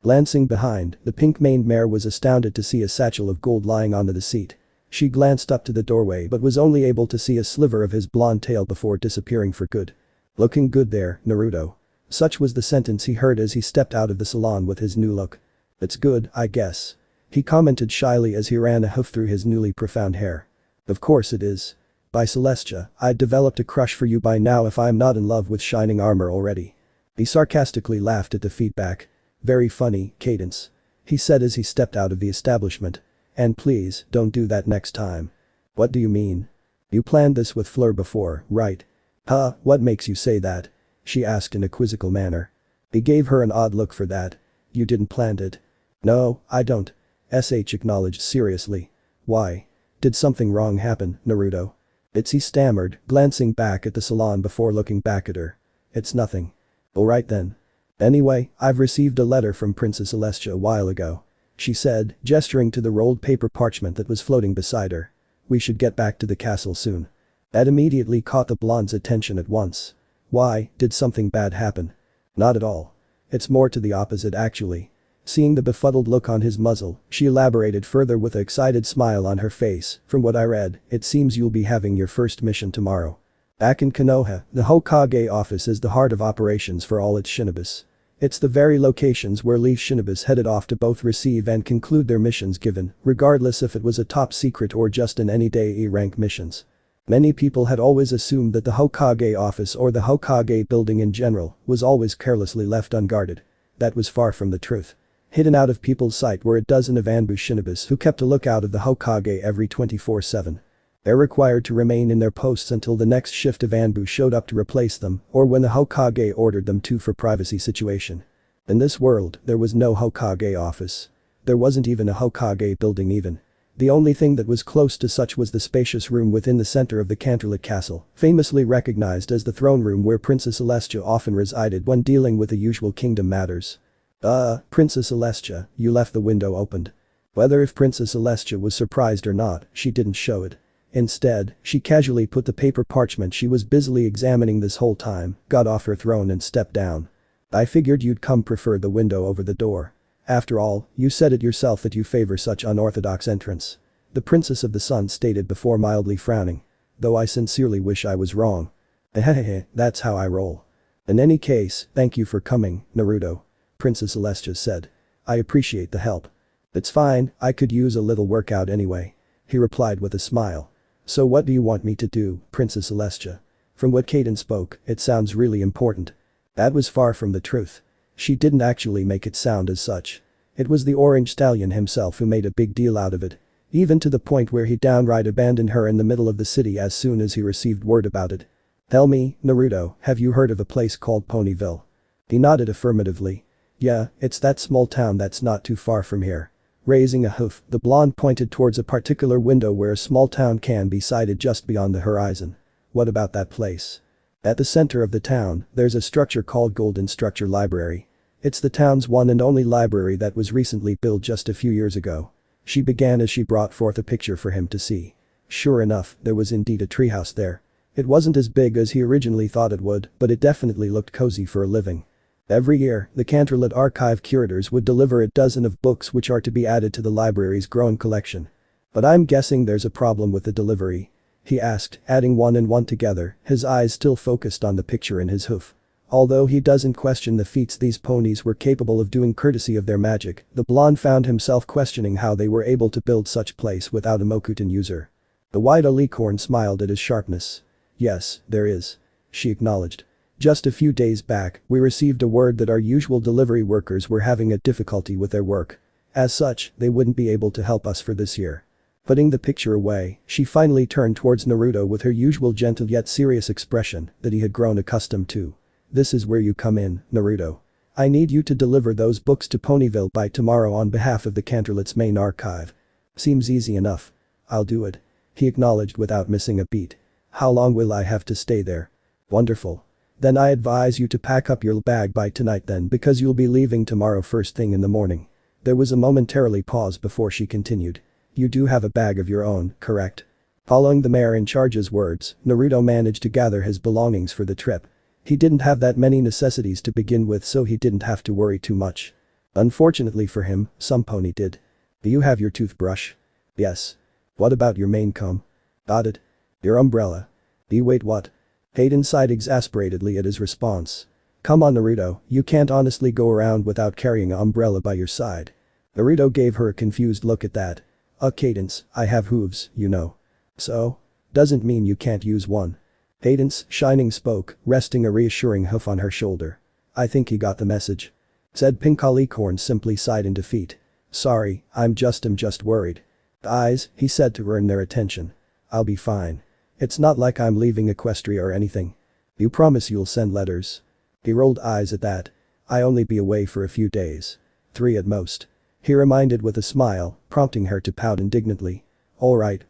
Speaker 1: Glancing behind, the pink-maned mare was astounded to see a satchel of gold lying onto the seat. She glanced up to the doorway but was only able to see a sliver of his blonde tail before disappearing for good. "Looking good there, Naruto." Such was the sentence he heard as he stepped out of the salon with his new look. "It's good, I guess," he commented shyly as he ran a hoof through his newly profound hair. "Of course it is. By Celestia, I'd developed a crush for you by now if I'm not in love with shining armor already." He sarcastically laughed at the feedback. "Very funny, Cadence," he said as he stepped out of the establishment. "And please, don't do that next time." "What do you mean?" "You planned this with Fleur before, right?" What makes you say that?" she asked in a quizzical manner. He gave her an odd look for that. "You didn't plan it?" "No, I don't," SH acknowledged seriously. "Why? Did something wrong happen, Naruto?" He stammered, glancing back at the salon before looking back at her. "It's nothing." "Alright then. Anyway, I've received a letter from Princess Celestia a while ago," she said, gesturing to the rolled paper parchment that was floating beside her. "We should get back to the castle soon." That immediately caught the blonde's attention at once. "Why, did something bad happen?" Not at all. It's more to the opposite actually. Seeing the befuddled look on his muzzle, she elaborated further with an excited smile on her face. From what I read, it seems you'll be having your first mission tomorrow. Back in Konoha, the Hokage office is the heart of operations for all its shinobis. It's the very locations where Leaf shinobis headed off to both receive and conclude their missions given, regardless if it was a top secret or just an any-day E-rank missions. Many people had always assumed that the Hokage office or the Hokage building in general was always carelessly left unguarded. That was far from the truth. Hidden out of people's sight were a dozen of ambush shinobis who kept a lookout of the Hokage every 24/7. They're required to remain in their posts until the next shift of ambush showed up to replace them or when the Hokage ordered them to for privacy situation. In this world, there was no Hokage office. There wasn't even a Hokage building even. The only thing that was close to such was the spacious room within the center of the Canterlot Castle, famously recognized as the throne room where Princess Celestia often resided when dealing with the usual kingdom matters. Princess Celestia, you left the window opened. Whether if Princess Celestia was surprised or not, she didn't show it. Instead, she casually put the paper parchment she was busily examining this whole time, got off her throne and stepped down. I figured you'd prefer the window over the door. After all, you said it yourself that you favor such unorthodox entrance. The Princess of the Sun stated before mildly frowning. Though I sincerely wish I was wrong. Hehehe, that's how I roll. In any case, thank you for coming, Naruto. Princess Celestia said. I appreciate the help. It's fine, I could use a little workout anyway. He replied with a smile. So what do you want me to do, Princess Celestia? From what Kaden spoke, it sounds really important. That was far from the truth. She didn't actually make it sound as such. It was the Orange Stallion himself who made a big deal out of it. Even to the point where he downright abandoned her in the middle of the city as soon as he received word about it. Tell me, Naruto, have you heard of a place called Ponyville? He nodded affirmatively. Yeah, it's that small town that's not too far from here. Raising a hoof, the blonde pointed towards a particular window where a small town can be sighted just beyond the horizon. What about that place? At the center of the town, there's a structure called Golden Structure Library. It's the town's one and only library that was recently built just a few years ago. She began as she brought forth a picture for him to see. Sure enough, there was indeed a treehouse there. It wasn't as big as he originally thought it would, but it definitely looked cozy for a living. Every year, the Canterlot archive curators would deliver a dozen of books which are to be added to the library's growing collection. But I'm guessing there's a problem with the delivery. He asked, adding one and one together, his eyes still focused on the picture in his hoof. Although he doesn't question the feats these ponies were capable of doing courtesy of their magic, the blonde found himself questioning how they were able to build such place without a Mokuton user. The white alicorn smiled at his sharpness. Yes, there is. She acknowledged. Just a few days back, we received a word that our usual delivery workers were having a difficulty with their work. As such, they wouldn't be able to help us for this year. Putting the picture away, she finally turned towards Naruto with her usual gentle yet serious expression that he had grown accustomed to. This is where you come in, Naruto. I need you to deliver those books to Ponyville by tomorrow on behalf of the Canterlot's main archive. Seems easy enough. I'll do it. He acknowledged without missing a beat. How long will I have to stay there? Wonderful. Then I advise you to pack up your bag by tonight then because you'll be leaving tomorrow first thing in the morning. There was a momentarily pause before she continued. You do have a bag of your own, correct? Following the mayor in charge's words, Naruto managed to gather his belongings for the trip. He didn't have that many necessities to begin with so he didn't have to worry too much. Unfortunately for him, some pony did. Do you have your toothbrush? Yes. What about your main comb? Got it. Your umbrella? Wait, what? Hayden sighed exasperatedly at his response. Come on Naruto, you can't honestly go around without carrying an umbrella by your side. Naruto gave her a confused look at that. Cadence, I have hooves, you know. So? Doesn't mean you can't use one. Cadence, shining spoke, resting a reassuring hoof on her shoulder. I think he got the message. Said Pinkie Pie simply sighed in defeat. Sorry, I'm just worried. Eyes, he said to earn their attention. I'll be fine. It's not like I'm leaving Equestria or anything. You promise you'll send letters? He rolled eyes at that. I only be away for a few days. 3 at most. He reminded with a smile, prompting her to pout indignantly. Alright,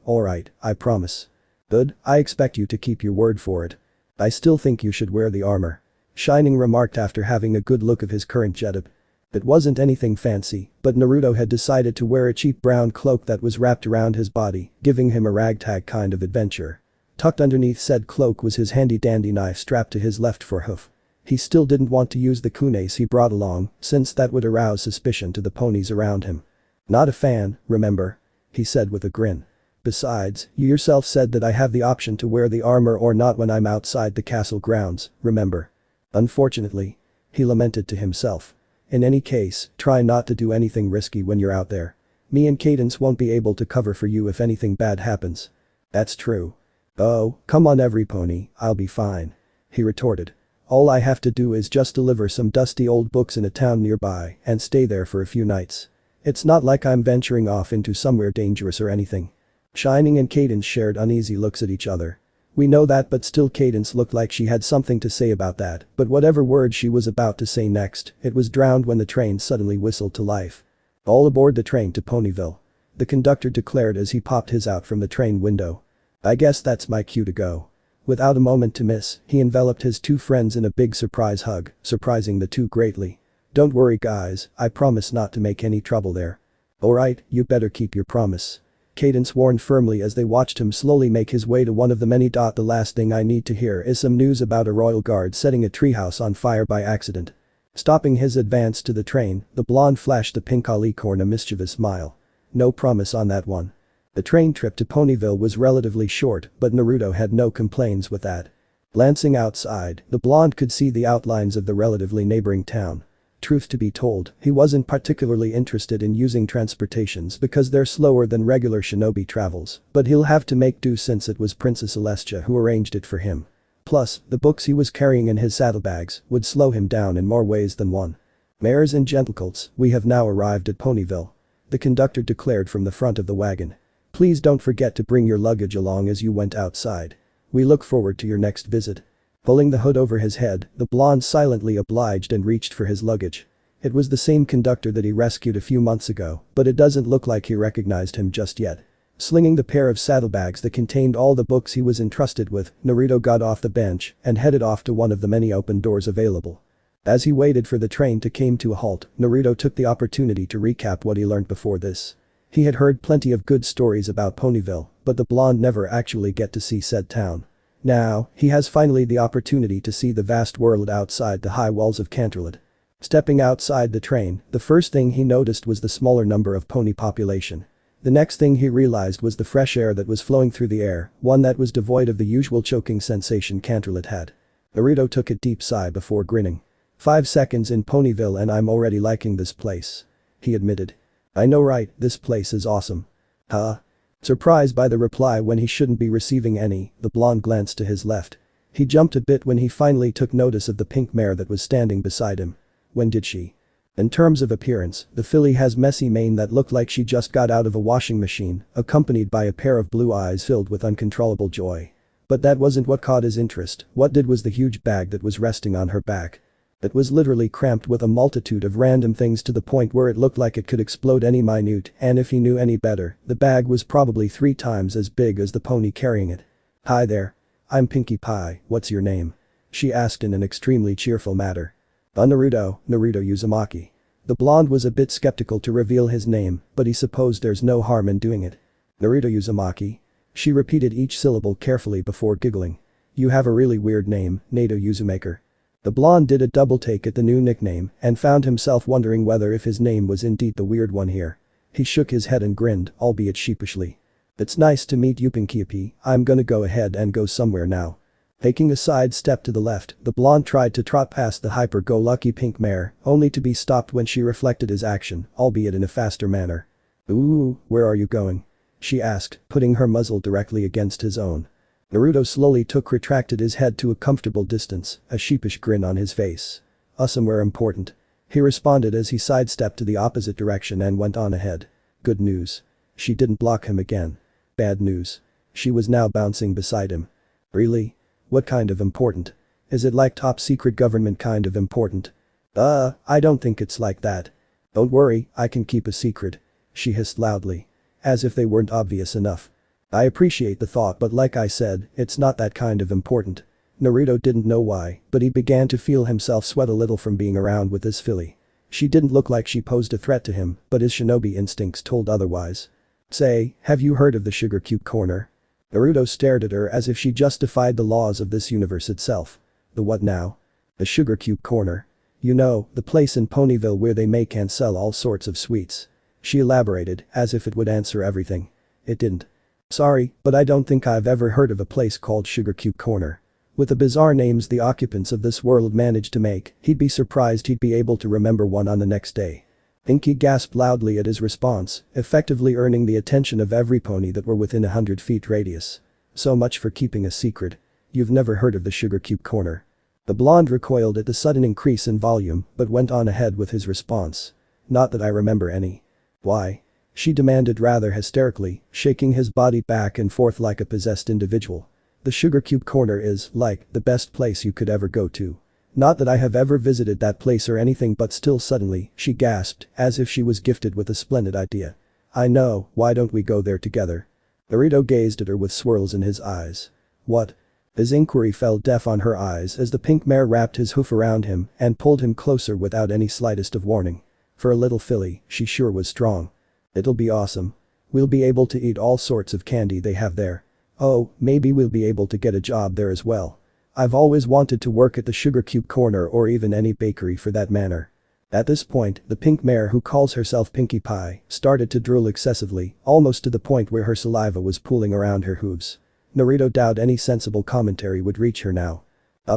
Speaker 1: I promise. Good, I expect you to keep your word for it. I still think you should wear the armor. Shining remarked after having a good look of his current getup. It wasn't anything fancy, but Naruto had decided to wear a cheap brown cloak that was wrapped around his body, giving him a ragtag kind of adventure. Tucked underneath said cloak was his handy-dandy knife strapped to his left forehoof. He still didn't want to use the kunes he brought along, since that would arouse suspicion to the ponies around him. "Not a fan, remember?" he said with a grin. "Besides, you yourself said that I have the option to wear the armor or not when I'm outside the castle grounds, remember?" "Unfortunately," he lamented to himself. "In any case, try not to do anything risky when you're out there. Me and Cadence won't be able to cover for you if anything bad happens." "That's true." "Oh, come on every pony, I'll be fine," he retorted. "All I have to do is just deliver some dusty old books in a town nearby and stay there for a few nights. It's not like I'm venturing off into somewhere dangerous or anything." Shining and Cadence shared uneasy looks at each other. "We know that, but still." Cadence looked like she had something to say about that, but whatever word she was about to say next, it was drowned when the train suddenly whistled to life. "All aboard the train to Ponyville," the conductor declared as he popped his out from the train window. "I guess that's my cue to go." Without a moment to miss, he enveloped his two friends in a big surprise hug, surprising the two greatly. "Don't worry guys, I promise not to make any trouble there." "Alright, you better keep your promise," Cadence warned firmly as they watched him slowly make his way to one of the many. "The last thing I need to hear is some news about a royal guard setting a treehouse on fire by accident." Stopping his advance to the train, the blonde flashed the pink alicorn a mischievous smile. "No promise on that one." The train trip to Ponyville was relatively short, but Naruto had no complaints with that. Glancing outside, the blonde could see the outlines of the relatively neighboring town. Truth to be told, he wasn't particularly interested in using transportations because they're slower than regular shinobi travels, but he'll have to make do since it was Princess Celestia who arranged it for him. Plus, the books he was carrying in his saddlebags would slow him down in more ways than one. "Mares and gentlecolts, we have now arrived at Ponyville," the conductor declared from the front of the wagon. "Please don't forget to bring your luggage along as you went outside. We look forward to your next visit." Pulling the hood over his head, the blonde silently obliged and reached for his luggage. It was the same conductor that he rescued a few months ago, but it doesn't look like he recognized him just yet. Slinging the pair of saddlebags that contained all the books he was entrusted with, Naruto got off the bench and headed off to one of the many open doors available. As he waited for the train to come to a halt, Naruto took the opportunity to recap what he learned before this. He had heard plenty of good stories about Ponyville, but the blonde never actually get to see said town. Now, he has finally the opportunity to see the vast world outside the high walls of Canterlot. Stepping outside the train, the first thing he noticed was the smaller number of pony population. The next thing he realized was the fresh air that was flowing through the air, one that was devoid of the usual choking sensation Canterlot had. Naruto took a deep sigh before grinning. 5 seconds in Ponyville and I'm already liking this place, he admitted. "I know right, this place is awesome." "Huh?" Surprised by the reply when he shouldn't be receiving any, the blonde glanced to his left. He jumped a bit when he finally took notice of the pink mare that was standing beside him. When did she? In terms of appearance, the filly has messy mane that looked like she just got out of a washing machine, accompanied by a pair of blue eyes filled with uncontrollable joy. But that wasn't what caught his interest. What did was the huge bag that was resting on her back. It was literally cramped with a multitude of random things to the point where it looked like it could explode any minute, and if he knew any better, the bag was probably 3 times as big as the pony carrying it. "Hi there. I'm Pinkie Pie, what's your name?" she asked in an extremely cheerful manner. Naruto Uzumaki." The blonde was a bit skeptical to reveal his name, but he supposed there's no harm in doing it. "Naruto Uzumaki?" She repeated each syllable carefully before giggling. "You have a really weird name, Naruto Uzumaki." The blonde did a double take at the new nickname and found himself wondering whether if his name was indeed the weird one here. He shook his head and grinned, albeit sheepishly. "It's nice to meet you Pinkie Pie, I'm gonna go ahead and go somewhere now." Taking a side step to the left, the blonde tried to trot past the hyper-go-lucky pink mare, only to be stopped when she reflected his action, albeit in a faster manner. "Ooh, where are you going?" she asked, putting her muzzle directly against his own. Naruto slowly retracted his head to a comfortable distance, a sheepish grin on his face. "Somewhere important," he responded as he sidestepped to the opposite direction and went on ahead. "Good news." She didn't block him again. "Bad news." She was now bouncing beside him. "Really? What kind of important? Is it like top secret government kind of important?" I don't think it's like that." "Don't worry, I can keep a secret," she hissed loudly. As if they weren't obvious enough. "I appreciate the thought, but like I said, it's not that kind of important." Naruto didn't know why, but he began to feel himself sweat a little from being around with this filly. She didn't look like she posed a threat to him, but his shinobi instincts told otherwise. "Say, have you heard of the Sugar Cube Corner?" Naruto stared at her as if she justified the laws of this universe itself. "The what now?" The sugar cube corner. You know, the place in Ponyville where they make and sell all sorts of sweets. She elaborated, as if it would answer everything. It didn't. Sorry, but I don't think I've ever heard of a place called Sugar Cube Corner. With the bizarre names the occupants of this world manage to make, he'd be surprised he'd be able to remember one on the next day. Pinkie gasped loudly at his response, effectively earning the attention of every pony that were within 100 feet radius. So much for keeping a secret. You've never heard of the Sugar Cube Corner. The blonde recoiled at the sudden increase in volume, but went on ahead with his response. Not that I remember any. Why? She demanded rather hysterically, shaking his body back and forth like a possessed individual. The Sugar Cube Corner is, like, the best place you could ever go to. Not that I have ever visited that place or anything, but still suddenly, she gasped, as if she was gifted with a splendid idea. I know, why don't we go there together? Naruto gazed at her with swirls in his eyes. What? His inquiry fell deaf on her eyes as the pink mare wrapped his hoof around him and pulled him closer without any slightest of warning. For a little filly, she sure was strong. It'll be awesome. We'll be able to eat all sorts of candy they have there. Oh, maybe we'll be able to get a job there as well. I've always wanted to work at the Sugar Cube Corner or even any bakery for that matter. At this point, the pink mare who calls herself Pinkie Pie started to drool excessively, almost to the point where her saliva was pooling around her hooves. Naruto doubted any sensible commentary would reach her now.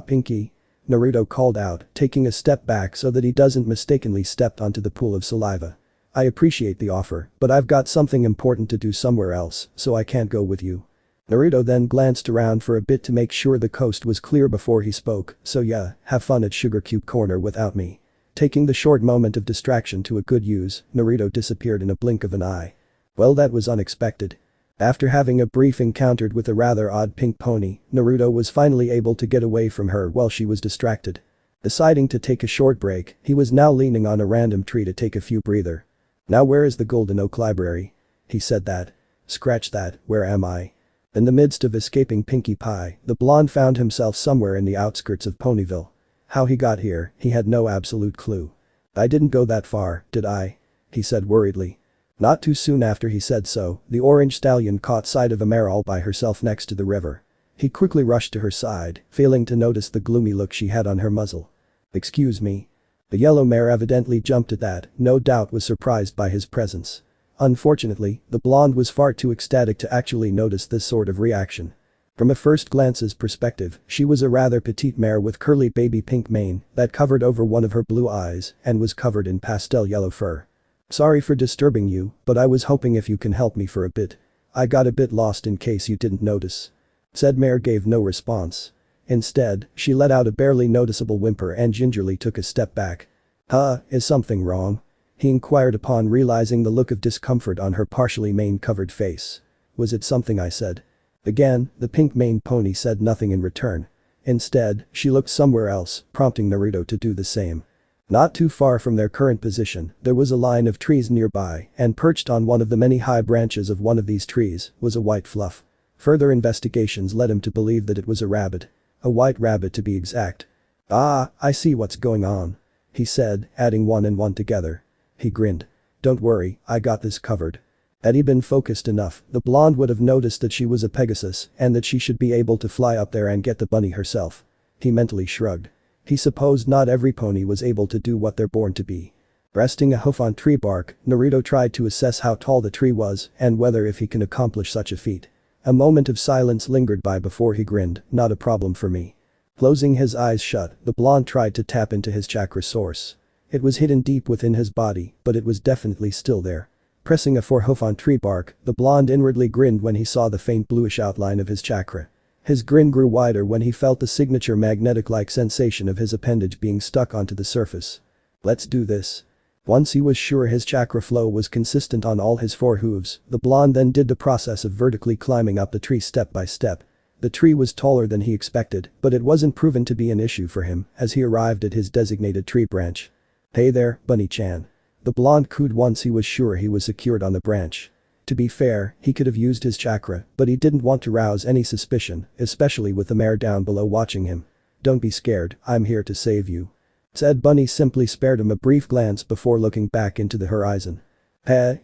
Speaker 1: Pinkie?" Naruto called out, taking a step back so that he doesn't mistakenly step onto the pool of saliva. I appreciate the offer, but I've got something important to do somewhere else, so I can't go with you. Naruto then glanced around for a bit to make sure the coast was clear before he spoke, so yeah, have fun at Sugar Cube Corner without me. Taking the short moment of distraction to a good use, Naruto disappeared in a blink of an eye. Well, that was unexpected. After having a brief encounter with a rather odd pink pony, Naruto was finally able to get away from her while she was distracted. Deciding to take a short break, he was now leaning on a random tree to take a few breather. Now where is the Golden Oak Library? He said that. Scratch that, where am I? In the midst of escaping Pinkie Pie, the blonde found himself somewhere in the outskirts of Ponyville. How he got here, he had no absolute clue. I didn't go that far, did I? He said worriedly. Not too soon after he said so, the orange stallion caught sight of a mare all by herself next to the river. He quickly rushed to her side, failing to notice the gloomy look she had on her muzzle. Excuse me. The yellow mare evidently jumped at that, no doubt was surprised by his presence. Unfortunately, the blonde was far too ecstatic to actually notice this sort of reaction. From a first glance's perspective, she was a rather petite mare with curly baby pink mane that covered over one of her blue eyes and was covered in pastel yellow fur. Sorry for disturbing you, but I was hoping if you can help me for a bit. I got a bit lost in case you didn't notice. Said mare gave no response. Instead, she let out a barely noticeable whimper and gingerly took a step back. Is something wrong? He inquired upon realizing the look of discomfort on her partially mane-covered face. Was it something I said? Again, the pink mane pony said nothing in return. Instead, she looked somewhere else, prompting Naruto to do the same. Not too far from their current position, there was a line of trees nearby, and perched on one of the many high branches of one of these trees was a white fluff. Further investigations led him to believe that it was a rabbit. A white rabbit to be exact. Ah, I see what's going on. He said, adding one and one together. He grinned. Don't worry, I got this covered. Had he been focused enough, the blonde would have noticed that she was a Pegasus and that she should be able to fly up there and get the bunny herself. He mentally shrugged. He supposed not every pony was able to do what they're born to be. Resting a hoof on tree bark, Naruto tried to assess how tall the tree was and whether if he can accomplish such a feat. A moment of silence lingered by before he grinned, not a problem for me. Closing his eyes shut, the blonde tried to tap into his chakra source. It was hidden deep within his body, but it was definitely still there. Pressing a forehoof on tree bark, the blonde inwardly grinned when he saw the faint bluish outline of his chakra. His grin grew wider when he felt the signature magnetic-like sensation of his appendage being stuck onto the surface. Let's do this. Once he was sure his chakra flow was consistent on all his four hooves, the blonde then did the process of vertically climbing up the tree step by step. The tree was taller than he expected, but it wasn't proven to be an issue for him as he arrived at his designated tree branch. Hey there, Bunny-chan. The blonde cooed once he was sure he was secured on the branch. To be fair, he could have used his chakra, but he didn't want to rouse any suspicion, especially with the mare down below watching him. Don't be scared, I'm here to save you. Said Bunny simply spared him a brief glance before looking back into the horizon.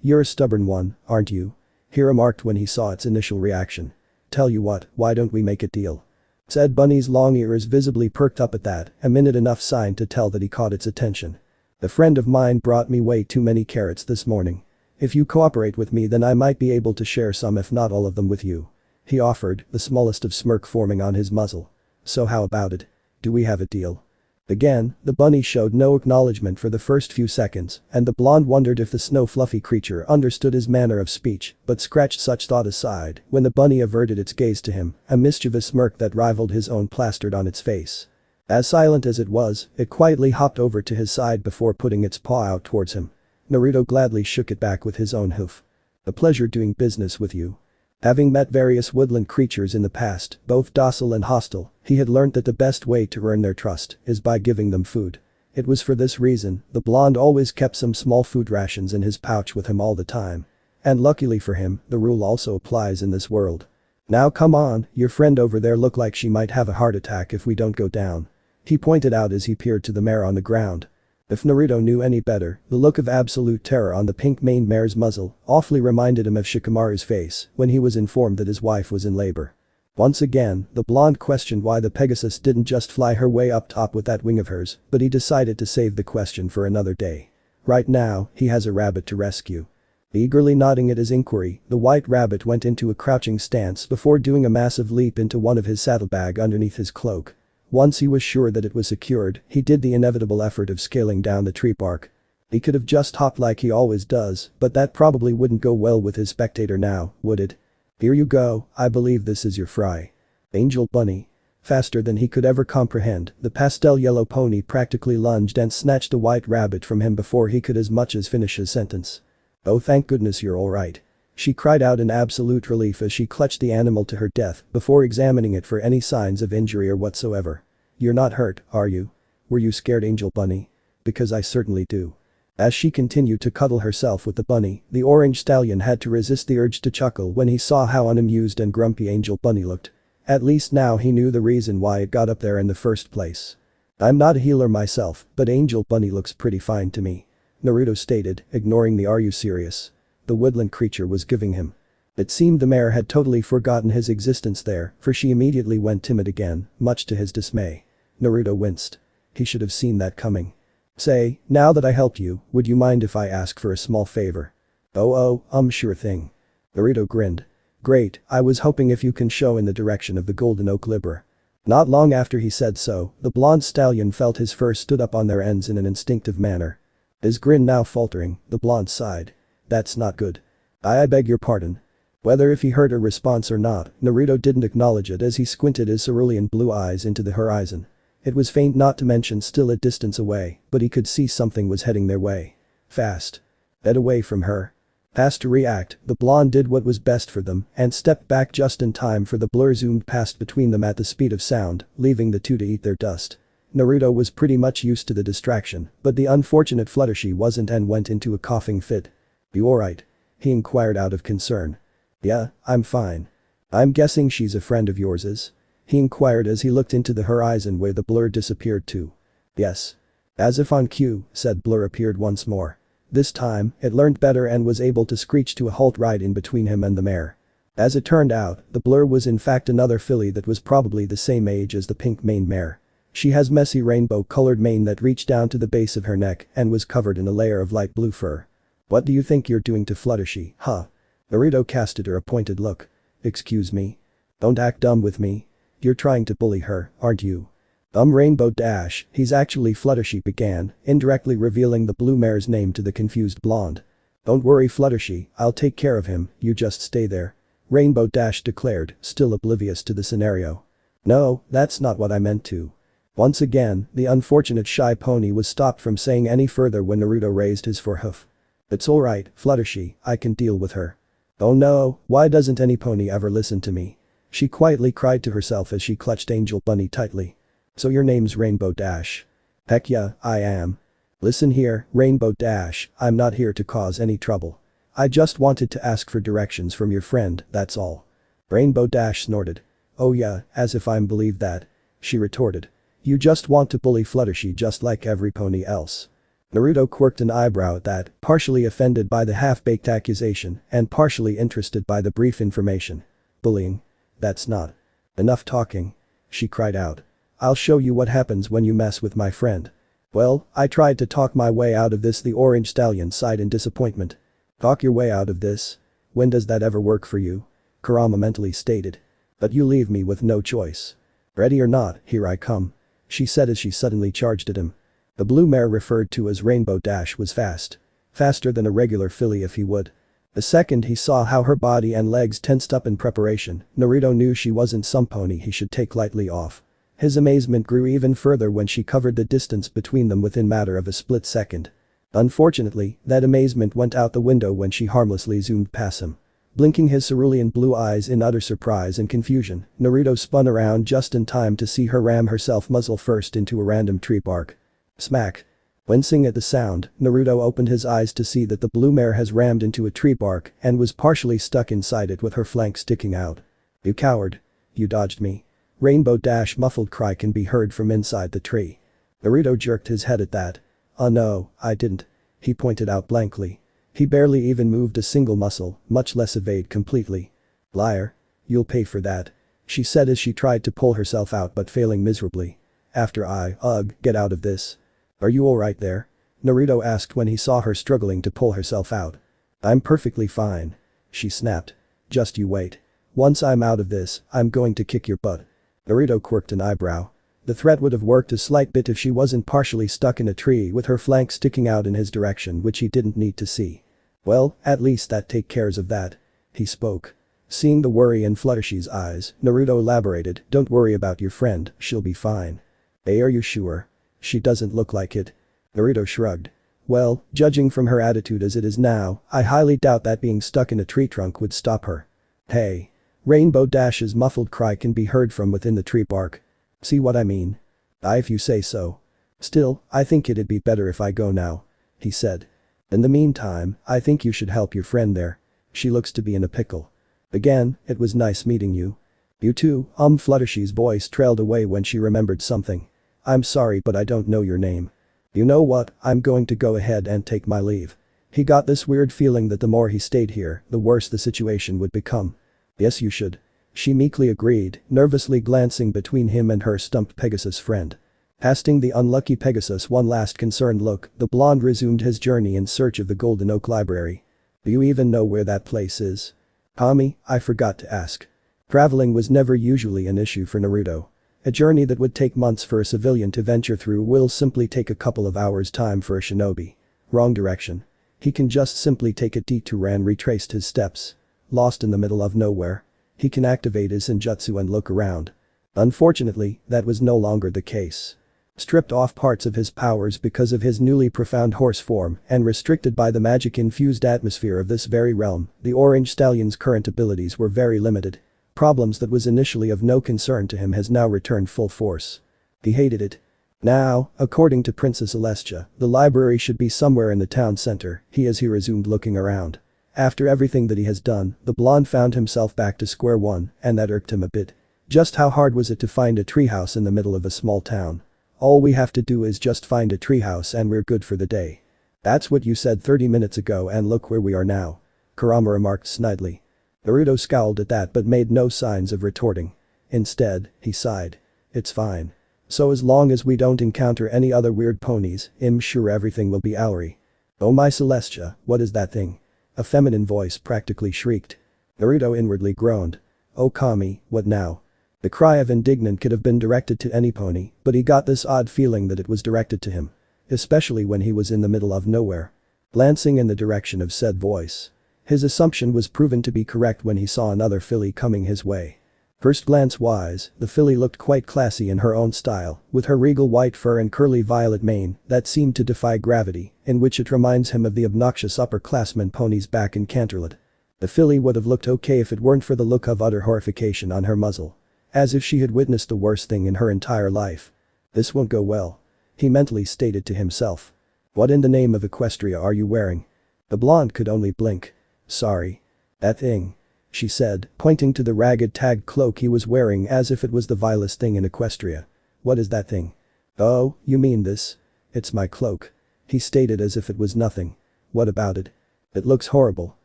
Speaker 1: You're a stubborn one, aren't you? He remarked when he saw its initial reaction. Tell you what, why don't we make a deal? said Bunny's long ears visibly perked up at that, a minute enough sign to tell that he caught its attention. A friend of mine brought me way too many carrots this morning. If you cooperate with me then I might be able to share some if not all of them with you. He offered, the smallest of smirk forming on his muzzle. So how about it? Do we have a deal? Again, the bunny showed no acknowledgement for the first few seconds, and the blonde wondered if the snow fluffy creature understood his manner of speech, but scratched such thought aside when the bunny averted its gaze to him, a mischievous smirk that rivaled his own plastered on its face. As silent as it was, it quietly hopped over to his side before putting its paw out towards him. Naruto gladly shook it back with his own hoof. A pleasure doing business with you. Having met various woodland creatures in the past, both docile and hostile, he had learned that the best way to earn their trust is by giving them food. It was for this reason the blonde always kept some small food rations in his pouch with him all the time. And luckily for him, the rule also applies in this world. Now come on, your friend over there look like she might have a heart attack if we don't go down. He pointed out as he peered to the mare on the ground. If Naruto knew any better, the look of absolute terror on the pink-maned mare's muzzle awfully reminded him of Shikamaru's face when he was informed that his wife was in labor. Once again, the blonde questioned why the Pegasus didn't just fly her way up top with that wing of hers, but he decided to save the question for another day. Right now, he has a rabbit to rescue. Eagerly nodding at his inquiry, the white rabbit went into a crouching stance before doing a massive leap into one of his saddlebag underneath his cloak. Once he was sure that it was secured, he did the inevitable effort of scaling down the tree bark. He could have just hopped like he always does, but that probably wouldn't go well with his spectator now, would it? Here you go, I believe this is your fry. Angel Bunny. Faster than he could ever comprehend, the pastel yellow pony practically lunged and snatched the white rabbit from him before he could as much as finish his sentence. Oh thank goodness you're alright. She cried out in absolute relief as she clutched the animal to her death before examining it for any signs of injury or whatsoever. You're not hurt, are you? Were you scared, Angel Bunny? Because I certainly do. As she continued to cuddle herself with the bunny, the orange stallion had to resist the urge to chuckle when he saw how unamused and grumpy Angel Bunny looked. At least now he knew the reason why it got up there in the first place. I'm not a healer myself, but Angel Bunny looks pretty fine to me. Naruto stated, ignoring the "Are you serious?" the woodland creature was giving him. It seemed the mare had totally forgotten his existence there, for she immediately went timid again, much to his dismay. Naruto winced. He should have seen that coming. Say, now that I helped you, would you mind if I ask for a small favor? Oh, sure thing. Naruto grinned. Great, I was hoping if you can show in the direction of the Golden Oak Libra. Not long after he said so, the blonde stallion felt his fur stood up on their ends in an instinctive manner. His grin now faltering, the blonde sighed. That's not good. I beg your pardon. Whether if he heard her response or not, Naruto didn't acknowledge it as he squinted his cerulean blue eyes into the horizon. It was faint, not to mention still a distance away, but he could see something was heading their way. Fast. Head away from her. Past to react, the blonde did what was best for them and stepped back just in time for the blur zoomed past between them at the speed of sound, leaving the two to eat their dust. Naruto was pretty much used to the distraction, but the unfortunate Fluttershy wasn't and went into a coughing fit. You alright? He inquired out of concern. Yeah, I'm fine. I'm guessing she's a friend of yours is? He inquired as he looked into the horizon where the blur disappeared to. Yes. As if on cue, said blur appeared once more. This time, it learned better and was able to screech to a halt right in between him and the mare. As it turned out, the blur was in fact another filly that was probably the same age as the pink-maned mare. She has messy rainbow-colored mane that reached down to the base of her neck and was covered in a layer of light blue fur. What do you think you're doing to Fluttershy, huh? Naruto cast at her a pointed look. Excuse me? Don't act dumb with me. You're trying to bully her, aren't you? Rainbow Dash, he's actually Fluttershy began, indirectly revealing the blue mare's name to the confused blonde. Don't worry Fluttershy, I'll take care of him, you just stay there. Rainbow Dash declared, still oblivious to the scenario. No, that's not what I meant to. Once again, the unfortunate shy pony was stopped from saying any further when Naruto raised his forehoof. It's alright, Fluttershy, I can deal with her. Oh no, why doesn't any pony ever listen to me? She quietly cried to herself as she clutched Angel Bunny tightly. So your name's Rainbow Dash? Heck yeah, I am. Listen here, Rainbow Dash, I'm not here to cause any trouble. I just wanted to ask for directions from your friend, that's all. Rainbow Dash snorted. Oh yeah, as if I'm believed that. She retorted. You just want to bully Fluttershy just like every pony else. Naruto quirked an eyebrow at that, partially offended by the half-baked accusation and partially interested by the brief information. Bullying? That's not enough talking. she cried out. "I'll show you what happens when you mess with my friend." "Well, I tried to talk my way out of this," the orange stallion sighed in disappointment. "Talk your way out of this? When does that ever work for you?" Kurama mentally stated. "But you leave me with no choice. Ready or not, here I come," she said as she suddenly charged at him. The blue mare referred to as Rainbow Dash was fast. Faster than a regular filly if he would. The second he saw how her body and legs tensed up in preparation, Naruto knew she wasn't some pony he should take lightly off. His amazement grew even further when she covered the distance between them within matter of a split second. Unfortunately, that amazement went out the window when she harmlessly zoomed past him. Blinking his cerulean blue eyes in utter surprise and confusion, Naruto spun around just in time to see her ram herself muzzle first into a random tree bark. Smack. Wincing at the sound, Naruto opened his eyes to see that the blue mare has rammed into a tree bark and was partially stuck inside it with her flank sticking out. "You coward. You dodged me." Rainbow Dash muffled cry can be heard from inside the tree. Naruto jerked his head at that. "Oh no, I didn't," he pointed out blankly. He barely even moved a single muscle, much less evade completely. "Liar. You'll pay for that," she said as she tried to pull herself out but failing miserably. Get out of this." "Are you alright there?" Naruto asked when he saw her struggling to pull herself out. "I'm perfectly fine," she snapped. "Just you wait. Once I'm out of this, I'm going to kick your butt." Naruto quirked an eyebrow. The threat would have worked a slight bit if she wasn't partially stuck in a tree with her flank sticking out in his direction, which he didn't need to see. "Well, at least that take cares of that," he spoke. Seeing the worry in Fluttershy's eyes, Naruto elaborated, "Don't worry about your friend, she'll be fine." "Hey, are you sure? She doesn't look like it." Naruto shrugged. "Well, judging from her attitude as it is now, I highly doubt that being stuck in a tree trunk would stop her." "Hey." Rainbow Dash's muffled cry can be heard from within the tree bark. "See what I mean?" If you say so." "Still, I think it'd be better if I go now," he said. "In the meantime, I think you should help your friend there. She looks to be in a pickle." "Again, it was nice meeting you." "You too." Fluttershy's voice trailed away when she remembered something. "I'm sorry but I don't know your name." "You know what, I'm going to go ahead and take my leave." He got this weird feeling that the more he stayed here, the worse the situation would become. "Yes you should," she meekly agreed, nervously glancing between him and her stumped Pegasus friend. Casting the unlucky Pegasus one last concerned look, the blonde resumed his journey in search of the Golden Oak Library. "Do you even know where that place is?" "Tommy, I forgot to ask." Traveling was never usually an issue for Naruto. A journey that would take months for a civilian to venture through will simply take a couple of hours' time for a shinobi. Wrong direction. He can just simply take a detour and retraced his steps. Lost in the middle of nowhere. He can activate his Senjutsu and look around. Unfortunately, that was no longer the case. Stripped off parts of his powers because of his newly profound horse form and restricted by the magic-infused atmosphere of this very realm, the orange stallion's current abilities were very limited. Problems that was initially of no concern to him has now returned full force. He hated it. Now, according to Princess Celestia, the library should be somewhere in the town center, he resumed looking around. After everything that he has done, the blonde found himself back to square one, and that irked him a bit. Just how hard was it to find a treehouse in the middle of a small town? All we have to do is just find a treehouse and we're good for the day. "That's what you said 30 minutes ago and look where we are now," Kurama remarked snidely. Naruto scowled at that but made no signs of retorting. Instead, he sighed. "It's fine. So as long as we don't encounter any other weird ponies, I'm sure everything will be alright." "Oh my Celestia, what is that thing?" A feminine voice practically shrieked. Naruto inwardly groaned. "Oh Kami, what now?" The cry of indignant could have been directed to any pony, but he got this odd feeling that it was directed to him. Especially when he was in the middle of nowhere. Glancing in the direction of said voice. His assumption was proven to be correct when he saw another filly coming his way. First glance wise, the filly looked quite classy in her own style, with her regal white fur and curly violet mane that seemed to defy gravity, in which it reminds him of the obnoxious upperclassmen ponies back in Canterlot. The filly would have looked okay if it weren't for the look of utter horrification on her muzzle. As if she had witnessed the worst thing in her entire life. "This won't go well," he mentally stated to himself. "What in the name of Equestria are you wearing?" The blonde could only blink. "Sorry. That thing," she said, pointing to the ragged tagged cloak he was wearing as if it was the vilest thing in Equestria. "What is that thing?" "Oh, you mean this? It's my cloak," he stated as if it was nothing. "What about it?" "It looks horrible."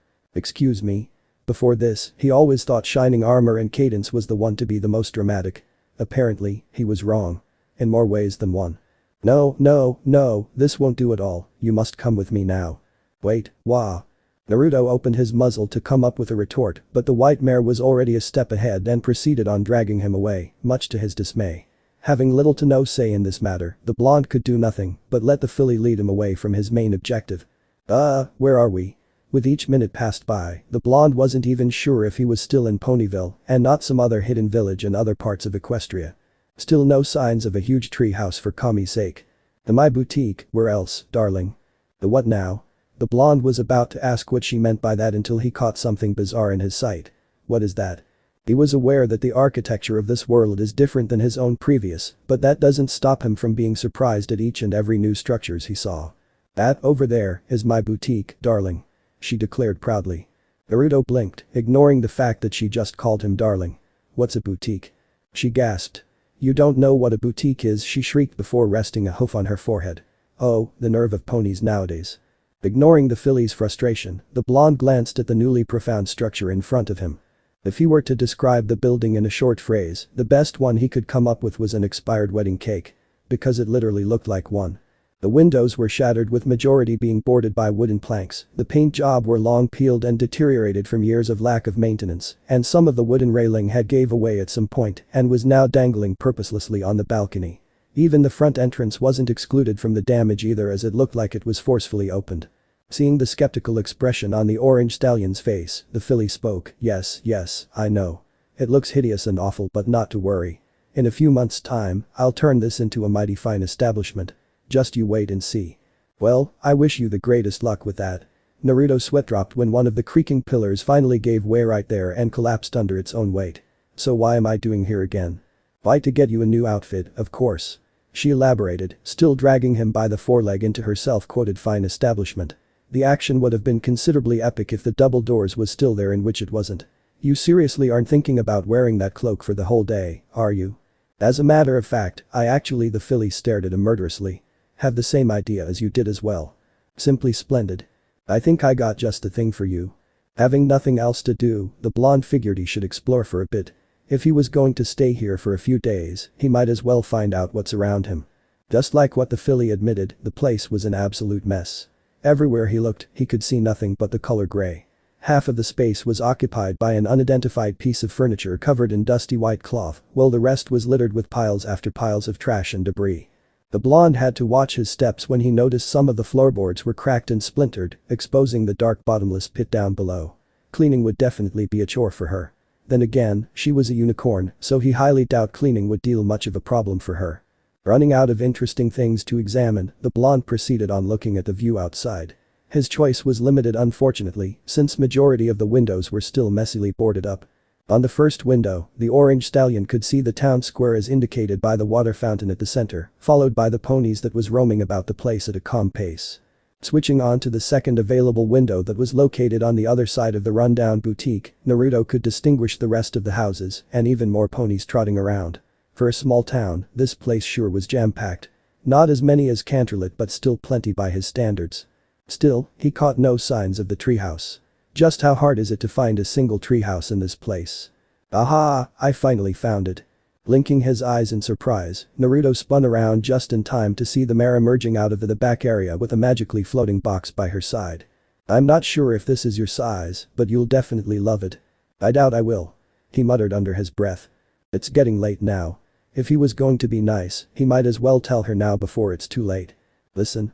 Speaker 1: "Excuse me?" Before this, he always thought shining armor and cadence was the one to be the most dramatic. Apparently, he was wrong. In more ways than one. No, no, no, this won't do at all, you must come with me now. Wait, wah. Naruto opened his muzzle to come up with a retort, but the white mare was already a step ahead and proceeded on dragging him away, much to his dismay. Having little to no say in this matter, the blonde could do nothing but let the filly lead him away from his main objective. Where are we? With each minute passed by, the blonde wasn't even sure if he was still in Ponyville and not some other hidden village in other parts of Equestria. Still no signs of a huge tree house for Kami's sake. The My Boutique, where else, darling? The what now? The blonde was about to ask what she meant by that until he caught something bizarre in his sight. What is that? He was aware that the architecture of this world is different than his own previous, but that doesn't stop him from being surprised at each and every new structures he saw. That over there is my boutique, darling. She declared proudly. Naruto blinked, ignoring the fact that she just called him darling. What's a boutique? She gasped. You don't know what a boutique is, she shrieked before resting a hoof on her forehead. Oh, the nerve of ponies nowadays. Ignoring the filly's frustration, the blonde glanced at the newly profound structure in front of him. If he were to describe the building in a short phrase, the best one he could come up with was an expired wedding cake. Because it literally looked like one. The windows were shattered with majority being boarded by wooden planks, the paint job were long peeled and deteriorated from years of lack of maintenance, and some of the wooden railing had gave away at some point and was now dangling purposelessly on the balcony. Even the front entrance wasn't excluded from the damage either, as it looked like it was forcefully opened. Seeing the skeptical expression on the orange stallion's face, the filly spoke. Yes, I know. It looks hideous and awful, but not to worry. In a few months' time, I'll turn this into a mighty fine establishment. Just you wait and see. Well, I wish you the greatest luck with that. Naruto sweat dropped when one of the creaking pillars finally gave way right there and collapsed under its own weight. So why am I doing here again? Why, to get you a new outfit, of course. She elaborated, still dragging him by the foreleg into her self-quoted fine establishment. The action would have been considerably epic if the double doors was still there, in which it wasn't. You seriously aren't thinking about wearing that cloak for the whole day, are you? As a matter of fact, the filly stared at him murderously. Have the same idea as you did as well. Simply splendid. I think I got just the thing for you. Having nothing else to do, the blonde figured he should explore for a bit. If he was going to stay here for a few days, he might as well find out what's around him. Just like what the filly admitted, the place was an absolute mess. Everywhere he looked, he could see nothing but the color gray. Half of the space was occupied by an unidentified piece of furniture covered in dusty white cloth, while the rest was littered with piles after piles of trash and debris. The blonde had to watch his steps when he noticed some of the floorboards were cracked and splintered, exposing the dark bottomless pit down below. Cleaning would definitely be a chore for her. Then again, she was a unicorn, so he highly doubt cleaning would deal much of a problem for her. Running out of interesting things to examine, the blonde proceeded on looking at the view outside. His choice was limited, unfortunately, since majority of the windows were still messily boarded up. On the first window, the orange stallion could see the town square as indicated by the water fountain at the center, followed by the ponies that was roaming about the place at a calm pace. Switching on to the second available window that was located on the other side of the rundown boutique, Naruto could distinguish the rest of the houses and even more ponies trotting around. For a small town, this place sure was jam-packed. Not as many as Canterlot, but still plenty by his standards. Still, he caught no signs of the treehouse. Just how hard is it to find a single treehouse in this place? Aha, I finally found it. Blinking his eyes in surprise, Naruto spun around just in time to see the mare emerging out of the back area with a magically floating box by her side. I'm not sure if this is your size, but you'll definitely love it. I doubt I will. He muttered under his breath. It's getting late now. If he was going to be nice, he might as well tell her now before it's too late. Listen,